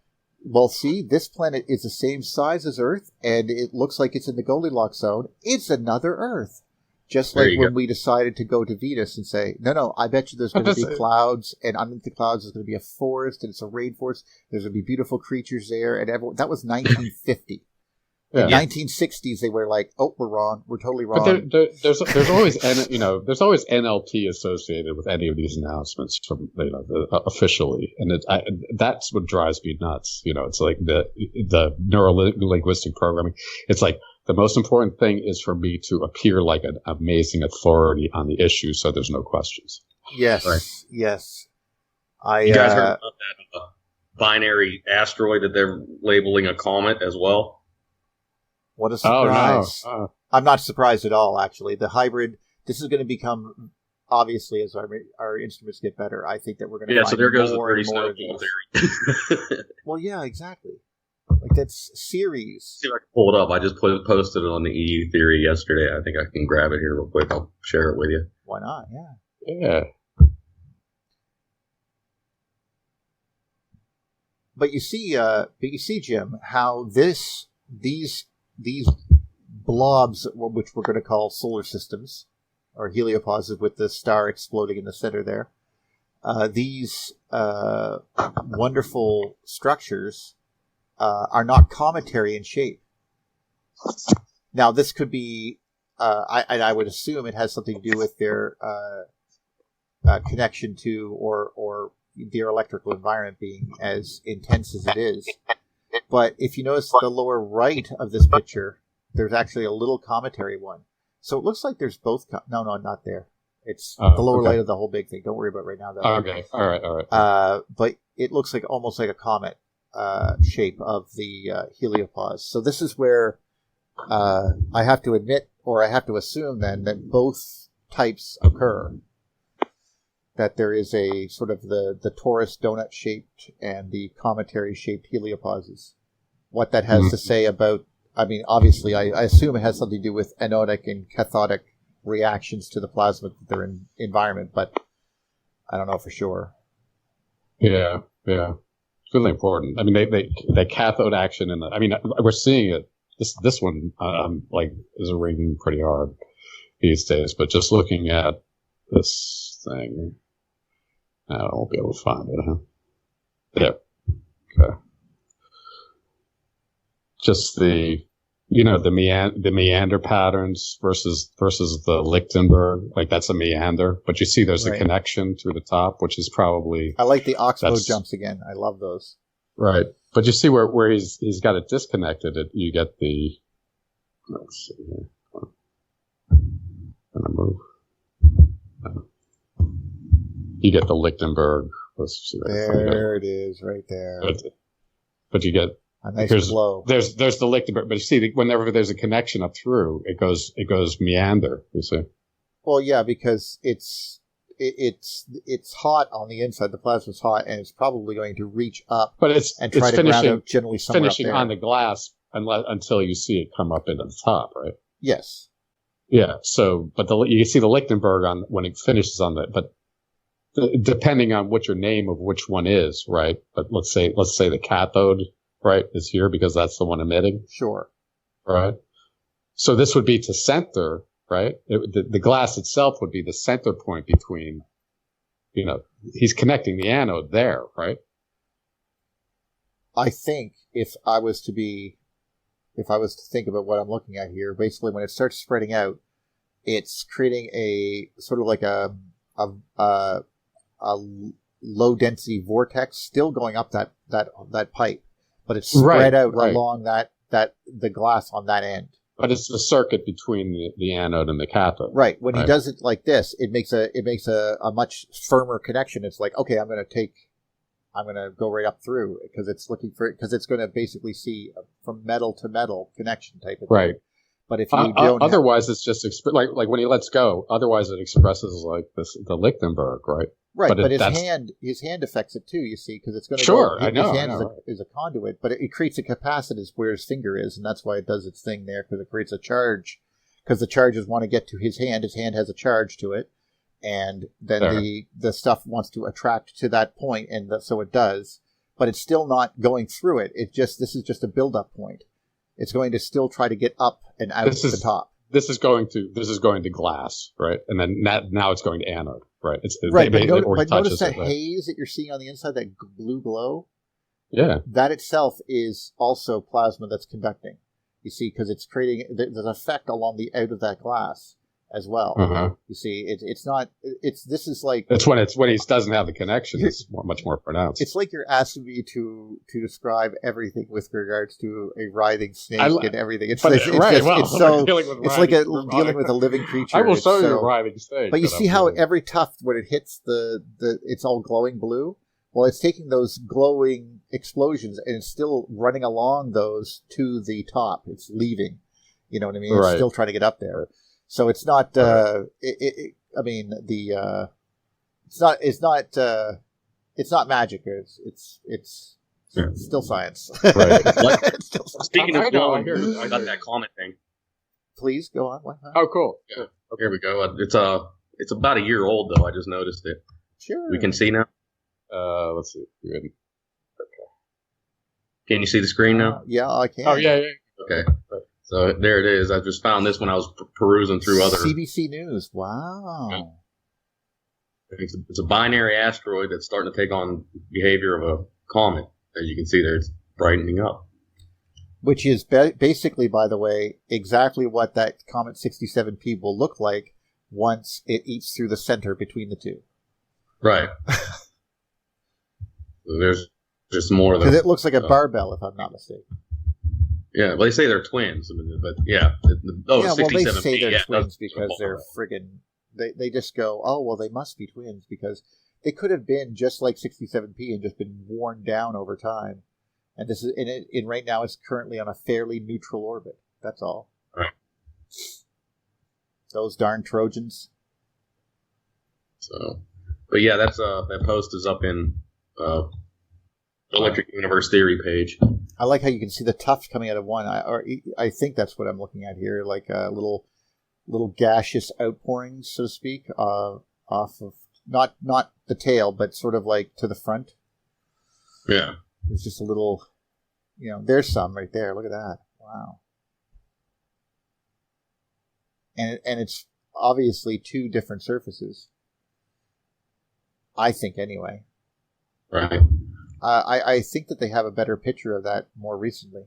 Well, see, this planet is the same size as Earth, and it looks like it's in the Goldilocks zone. It's another Earth. Just like when we decided to go to Venus and say, no, I bet you there's going to be clouds, and underneath the clouds there's going to be a forest, and it's a rainforest. There's going to be beautiful creatures there, and everyone. That was 1950. In 1960s, they were like, "Oh, we're wrong. We're totally wrong." But there's always there's always NLT associated with any of these announcements from officially, and that's what drives me nuts. It's like the neuro-linguistic programming. It's like the most important thing is for me to appear like an amazing authority on the issue, so there's no questions. Yes, right. Yes. You guys heard about that binary asteroid that they're labeling a comet as well? What a surprise. Oh, no. I'm not surprised at all, actually. The hybrid, this is going to become, obviously, as our instruments get better, I think that we're going to find so there goes the more pretty and more of snowball these. theory. Well, yeah, exactly. Like, that's series. See if I can pull it up. I just posted it on the EU theory yesterday. I think I can grab it here real quick. I'll share it with you. Why not? Yeah. Yeah. But you see, Jim, how these blobs, which we're going to call solar systems, or heliopauses with the star exploding in the center there, these wonderful structures are not cometary in shape. Now, this could be, I would assume it has something to do with their connection to or their electrical environment being as intense as it is. But if you notice the lower right of this picture, there's actually a little cometary one. So it looks like there's both. No, not there. It's the lower right of the whole big thing. Don't worry about it right now, though. Okay. All right. But it looks like almost like a comet shape of the heliopause. So this is where I have to admit, or I have to assume then, that both types occur. That there is a sort of the torus donut-shaped and the cometary-shaped heliopauses. What that has to say about, I mean, obviously, I assume it has something to do with anodic and cathodic reactions to the plasma that they're in environment, but I don't know for sure. Yeah. It's really important. I mean, they cathode action we're seeing it. This one, is ringing pretty hard these days, but just looking at this thing, I won't be able to find it, huh? Yeah. Okay. Just the meander patterns versus the Lichtenberg, like that's a meander, but you see there's a connection through the top, which is probably. I like the oxbow jumps again. I love those. Right, but you see where he's got it disconnected. You get the. Let's see here. Gonna move. You get the Lichtenberg. Let's see there it is, right there. But you get a nice flow. There's the Lichtenberg, but you see, whenever there's a connection up through, it goes meander. You see. Well, yeah, because it's hot on the inside. The plasma's hot, and it's probably going to reach up. But it's try to ground out generally somewhere finishing up there. On the glass until you see it come up into the top, right? Yes. Yeah. So, but you see the Lichtenberg when it finishes on but depending on what your name of which one is, right? But let's say the cathode, right, is here because that's the one emitting. Sure. Right. So this would be to center, right? The glass itself would be the center point between, he's connecting the anode there, right? I think if I was to think about what I'm looking at here, basically when it starts spreading out, it's creating a sort of like a low density vortex still going up that pipe, but it's spread out along the glass on that end. But it's the circuit between the anode and the cathode. Right. When he does it like this, it makes a much firmer connection. It's like, okay, I'm going to go right up through because it's going to basically see from metal to metal connection type of thing. Right. But if you don't, otherwise it's just like when he lets go. Otherwise it expresses like the Lichtenberg, right? Right, but his hand affects it too. You see, because it's going to sure. His hand right. is a conduit, but it creates a capacitance where his finger is, and that's why it does its thing there because it creates a charge. Because the charges want to get to his hand. His hand has a charge to it, and then the stuff wants to attract to that point, and so it does. But it's still not going through it. This is just a build-up point. It's going to still try to get up and out to the top. This is going to glass, right? And then now it's going to anode, right? Right, but notice that haze that you're seeing on the inside, that blue glow? Yeah. That itself is also plasma that's conducting. You see, because it's creating there's an effect along the out of that glass as well. You see, it's not. This is like it's when he doesn't have the connection. It's much more pronounced. It's like you're asking me to describe everything with regards to a writhing snake and everything. It's like dealing with a living creature. I will show you a writhing snake. But you see how every tuft, when it hits it's all glowing blue. Well, it's taking those glowing explosions and it's still running along those to the top. It's leaving. You know what I mean? It's still trying to get up there. So it's not. It's not magic. It's still science. Right. Speaking of glowing, I got that comet thing. Please go on. Oh, cool. Yeah. Here we go. It's about a year old though. I just noticed it. Sure. We can see now. Let's see. Good. Okay. Can you see the screen now? Yeah, I can. Oh, yeah. Okay. So there it is. I just found this when I was perusing through other CBC News. Wow. Yeah. It's a binary asteroid that's starting to take on behavior of a comet. As you can see there, it's brightening up. Which is basically, by the way, exactly what that Comet 67P will look like once it eats through the center between the two. Right. So there's just more of because it looks like a barbell, if I'm not mistaken. Yeah, well, they say they're twins, but yeah. Well, they say they're twins because they're friggin'... They just go, oh, well, they must be twins because they could have been just like 67P and just been worn down over time. And this is in right now it's currently on a fairly neutral orbit. That's all. Right. Those darn Trojans. So, but yeah, that's that post is up in Electric Universe Theory page. I like how you can see the tuft coming out of one. I think that's what I'm looking at here, like little gaseous outpourings, so to speak, off of not the tail, but sort of like to the front. Yeah. There's just a little, there's some right there. Look at that. Wow. And it's obviously two different surfaces. I think anyway. Right. I think that they have a better picture of that more recently.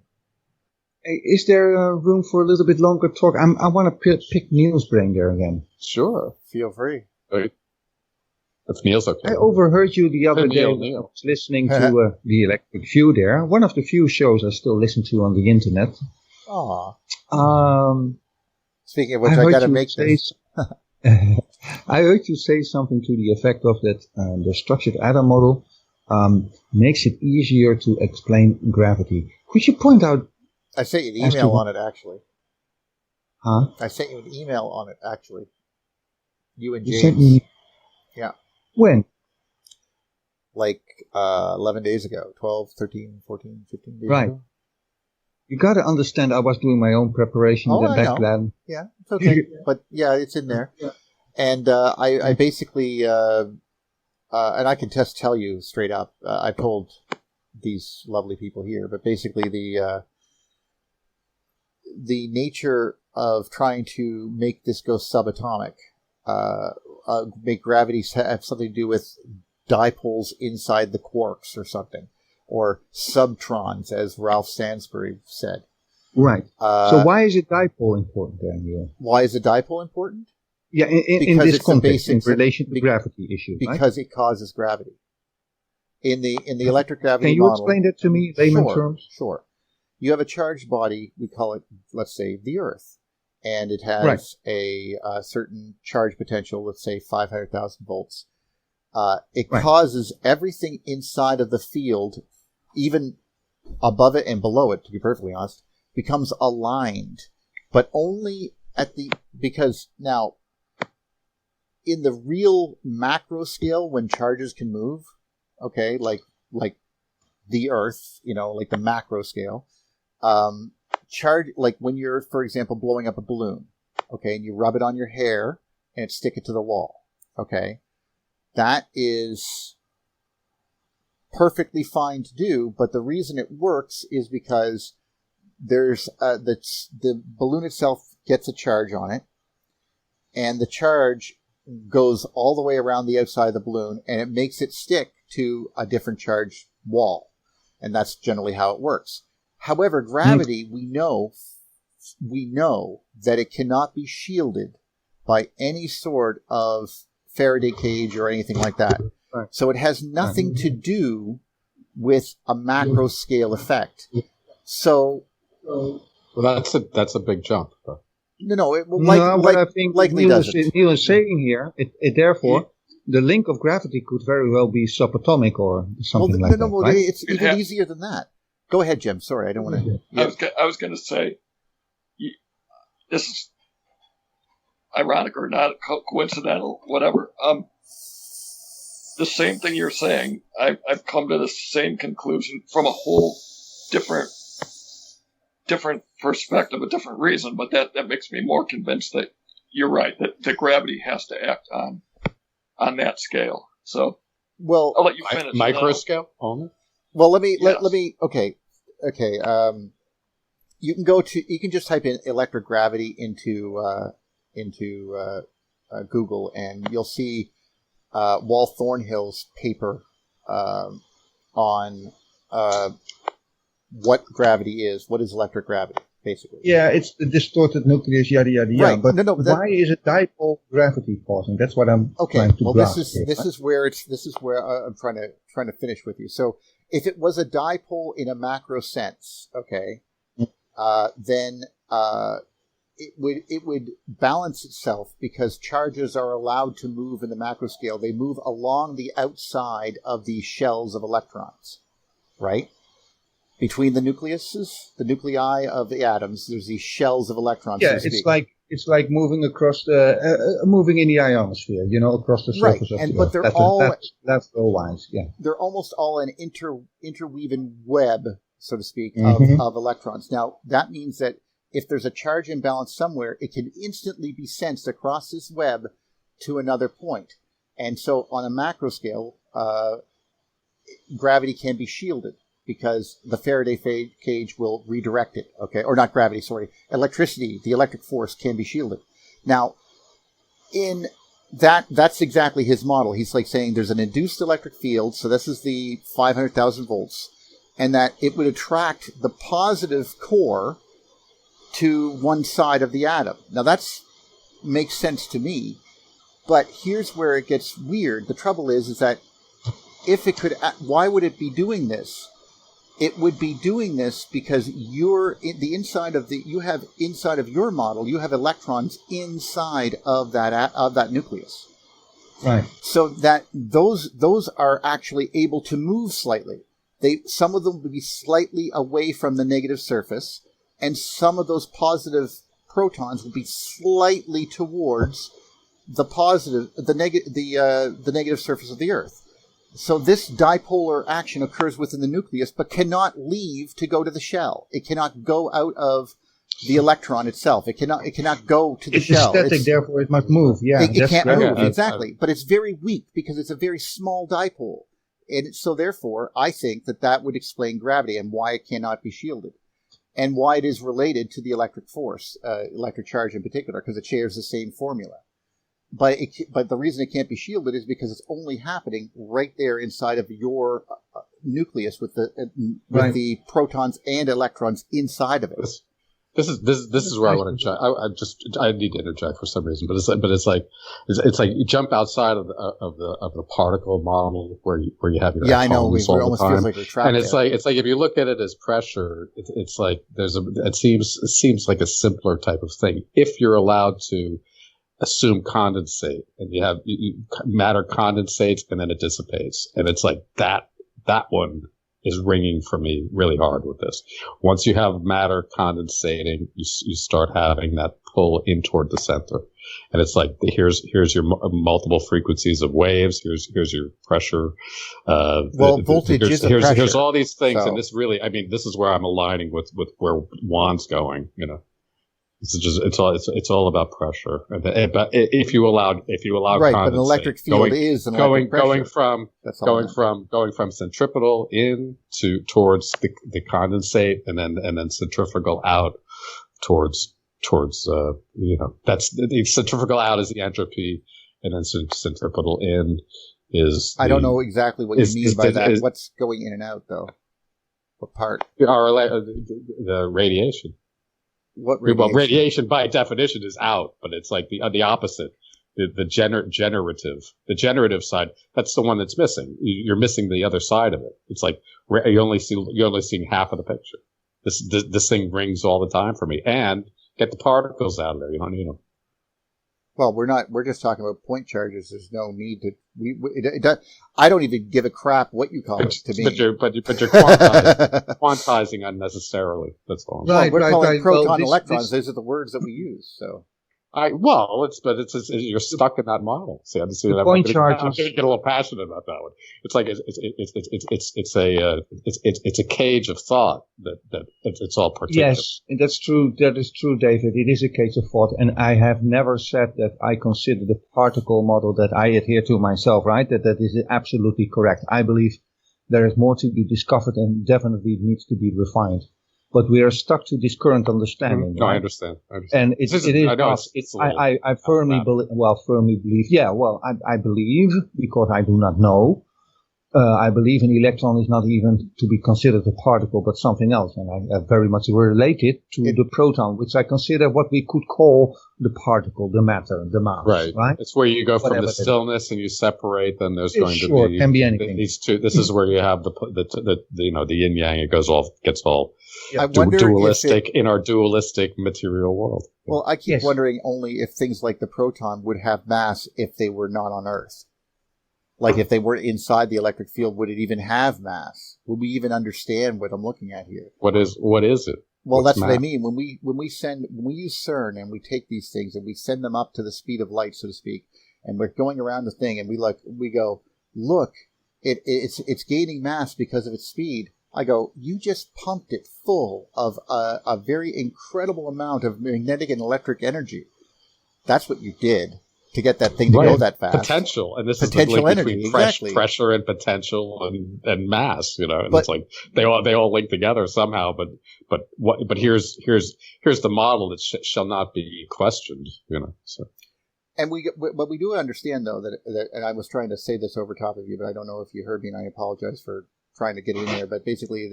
Is there room for a little bit longer talk? I want to pick Neil's brain there again. Sure. Feel free. If Neil's okay. I overheard you the other day when I was listening to the Electric View there. One of the few shows I still listen to on the internet. Aw. Speaking of which, I got to make this. I heard you say something to the effect of that the structured atom model makes it easier to explain gravity. Could you point out... I sent you an email on it, actually. Huh? I sent you an email on it, actually. You and James. You sent me... Yeah. When? Like 11 days ago. 12, 13, 14, 15 days right. ago. You got to understand I was doing my own preparation back then. Yeah, it's okay. But yeah, it's in there. Yeah. And I basically, and I can just tell you straight up, I told these lovely people here, but basically the nature of trying to make this go subatomic, make gravity have something to do with dipoles inside the quarks or something, or subtrons, as Ralph Stansbury said. Right. So why is a dipole important then? Yeah. Why is a dipole important? Yeah, in this context, in relation to gravity issue, because it causes gravity. In the electric gravity model. Can you model, explain that to me in layman terms? Sure. You have a charged body, we call it, let's say, the Earth, and it has a certain charge potential, let's say 500,000 volts. It causes everything inside of the field, even above it and below it, to be perfectly honest, becomes aligned, but only because now, in the real macro scale, when charges can move, okay, like the Earth, like the macro scale, charge, like when you're, for example, blowing up a balloon, okay, and you rub it on your hair and stick it to the wall, okay, that is perfectly fine to do, but the reason it works is because there's the balloon itself gets a charge on it, and the charge goes all the way around the outside of the balloon, and it makes it stick to a different charge wall. And that's generally how it works. However, gravity, we know we know that it cannot be shielded by any sort of Faraday cage or anything like that. Right. So it has nothing to do with a macro scale effect. So, well, that's a big jump. Though. What I think likely Neil is saying here, therefore, the link of gravity could very well be subatomic or something like that. Right? It's even easier than that. Go ahead, Jim. Sorry, I don't want to. Yeah. I was going to say, this is ironic or not, coincidental, whatever. The same thing you're saying, I've come to the same conclusion from a whole different perspective, a different reason, but that makes me more convinced that you're right, that gravity has to act on that scale. So, well, I'll let you finish. Micro scale only? Well, let me. Okay. You can just type in electric gravity into Google, and you'll see Wal Thornhill's paper on what gravity is. What is electric gravity, basically? Yeah, it's the distorted nucleus, yada yada yada. Right. But why is it dipole gravity causing? That's what I'm trying to grasp. This is where I'm trying to finish with you. So, if it was a dipole in a macro sense, okay, then it would balance itself because charges are allowed to move in the macro scale. They move along the outside of the shells of electrons, right? Between the nuclei of the atoms, there's these shells of electrons. Yeah, so to speak. it's like moving across moving in the ionosphere, across the surface of the Earth. But they're all that's wise. Yeah, they're almost all an interweaving web, so to speak, of electrons. Now that means that if there's a charge imbalance somewhere, it can instantly be sensed across this web to another point. And so on a macro scale, gravity can be shielded because the Faraday cage will redirect it, okay? Or not gravity, sorry. Electricity, the electric force can be shielded. Now, in that's exactly his model. He's like saying there's an induced electric field, so this is the 500,000 volts, and that it would attract the positive core to one side of the atom. Now that makes sense to me, but here's where it gets weird. The trouble is that if it could, why would it be doing this? It would be doing this because inside of your model, you have electrons inside of that nucleus. Right. So that those are actually able to move slightly. Some of them would be slightly away from the negative surface, and some of those positive protons will be slightly towards the negative surface of the Earth. So this dipolar action occurs within the nucleus, but cannot leave to go to the shell. It cannot go out of the electron itself. It cannot go to the shell. It's static, therefore it must move. Yeah, it can't move, exactly. But it's very weak because it's a very small dipole. And so therefore, I think that would explain gravity and why it cannot be shielded. And why it is related to the electric force, electric charge in particular, because it shares the same formula. But the reason it can't be shielded is because it's only happening right there inside of your nucleus with the protons and electrons inside of it. This is where I want to. I need to interject for some reason, but it's like you jump outside of the particle model where you have your I know. It almost feels like we're trapped. And it's like if you look at it as pressure, it's like it seems like a simpler type of thing if you're allowed to assume condensate, and you have matter condensates and then it dissipates, and it's like that one is ringing for me really hard with this. Once you have matter condensating, you start having that pull in toward the center, and it's like here's your multiple frequencies of waves. Here's your pressure. Voltage is a pressure. Here's all these things, and this really, this is where I'm aligning with where Juan's going. It's all about pressure. But if you allow right, but an electric field is an electric pressure. going from centripetal in towards the condensate, and then centrifugal out towards that's the centrifugal out is the entropy, and then centripetal in is. I don't know exactly what you mean by that. What's going in and out though? What part? The radiation. What radiation? Well, radiation by definition is out, but it's like the opposite. The generative side, that's the one that's missing. You're missing the other side of it. It's like you're only seeing half of the picture. This thing rings all the time for me. And get the particles out of there. You don't need them. Well, we're just talking about point charges. There's no need to, I don't even give a crap what you call it to me. But you're quantizing unnecessarily. That's all. Right, we're calling proton electrons. Those are the words that we use. So. It's you're stuck in that model. See, I'm going to get a little passionate about that one. It's like it's a cage of thought that it's all particular. Yes, and that's true. That is true, David. It is a cage of thought, and I have never said that I consider the particle model that I adhere to myself, right? That is absolutely correct. I believe there is more to be discovered, and definitely needs to be refined. But we are stuck to this current understanding. No, right? I understand. And I firmly believe. Yeah, well, I believe, because I do not know. I believe an electron is not even to be considered a particle, but something else. And I very much relate it to the proton, which I consider what we could call the particle, the matter, the mass. Right? It's where you go from the stillness and you separate. Then there's going to be can be anything. These two. This is where you have the yin yang. It gets all dualistic in our dualistic material world. Well, I keep wondering only if things like the proton would have mass if they were not on Earth. Like if they were inside the electric field, would it even have mass? Would we even understand what I'm looking at here? What is it? Well, that's what I mean. When we use CERN and we take these things and we send them up to the speed of light, so to speak, and we're going around the thing and we go, look, it's gaining mass because of its speed. I go, you just pumped it full of a very incredible amount of magnetic and electric energy. That's what you did to get that thing to go that fast. Potential. And this potential is the link energy, between exactly. pressure and potential and mass, and it's like they all link together somehow, but here's the model that shall not be questioned, so. And but we do understand though that, and I was trying to say this over top of you, but I don't know if you heard me, and I apologize for trying to get in there, but basically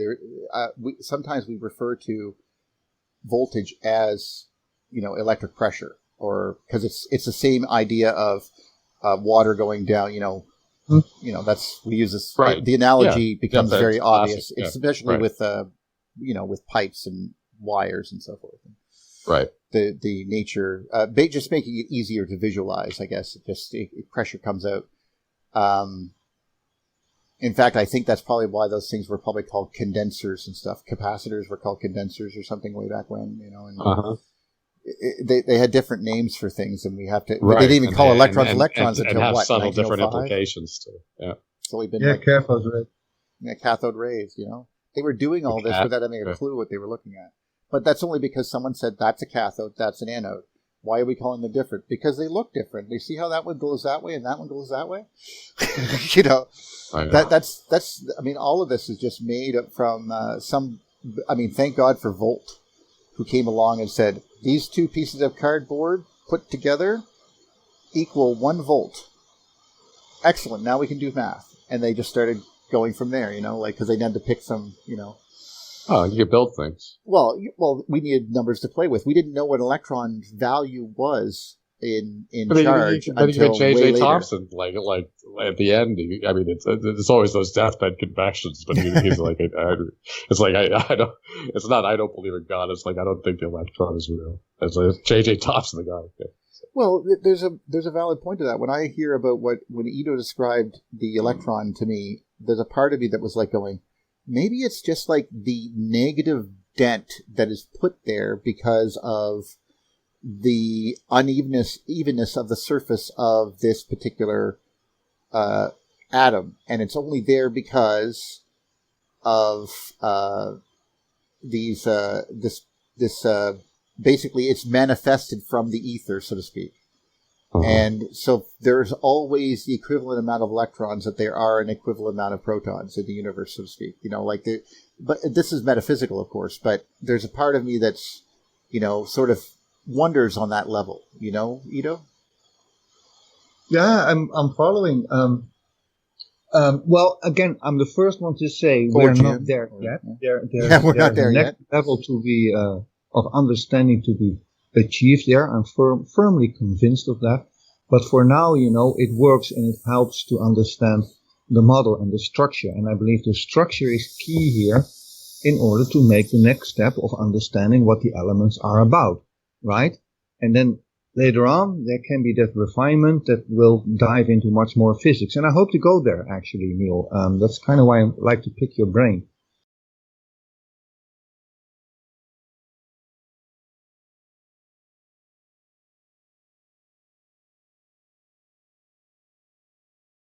sometimes we refer to voltage as, electric pressure, or because it's the same idea of water going down, that's, we use this, right. The analogy becomes very obvious, especially with pipes and wires and so forth. Right. The nature, just making it easier to visualize, I guess. Pressure comes out. In fact, I think that's probably why those things were probably called condensers and stuff. Capacitors were called condensers or something way back when, and they had different names for things, and we have to. Right. They didn't even call electrons electrons until have what? Subtle different implications too. Yeah. So we've been cathode rays. Yeah, cathode rays. They were doing all this without having a clue what they were looking at. But that's only because someone said that's a cathode, that's an anode. Why are we calling them different? Because they look different. They see how that one goes that way and that one goes that way. That's. I mean, all of this is just made up from thank God for Volt, who came along and said these two pieces of cardboard put together equal 1 volt. Excellent. Now we can do math, and they just started going from there. Because they had to pick some. Oh, you build things. Well, we needed numbers to play with. We didn't know what electron value was in charge until way later. Thompson, like at the end. I mean, it's always those deathbed confessions, but he's like, it's like I don't. It's not I don't believe in God. It's like I don't think the electron is real. It's like J.J. Thompson, the guy. Yeah. Well, there's a valid point to that. When I hear about when Ito described the electron to me, there's a part of me that was like going, maybe it's just like the negative dent that is put there because of the evenness of the surface of this particular atom, and it's only there because of these basically it's manifested from the ether, so to speak. Uh-huh. And so there's always the equivalent amount of electrons that there are an equivalent amount of protons in the universe, so to speak. But this is metaphysical, of course, but there's a part of me that's, sort of wonders on that level, Ito? Yeah, I'm following. Well, again, I'm the first one to say we're not there yet. We're not there yet. Next level to be of understanding to be achieved there. I'm firmly convinced of that. But for now, it works and it helps to understand the model and the structure. And I believe the structure is key here in order to make the next step of understanding what the elements are about, right? And then later on, there can be that refinement that will dive into much more physics. And I hope to go there, actually, Neil. That's kind of why I like to pick your brain.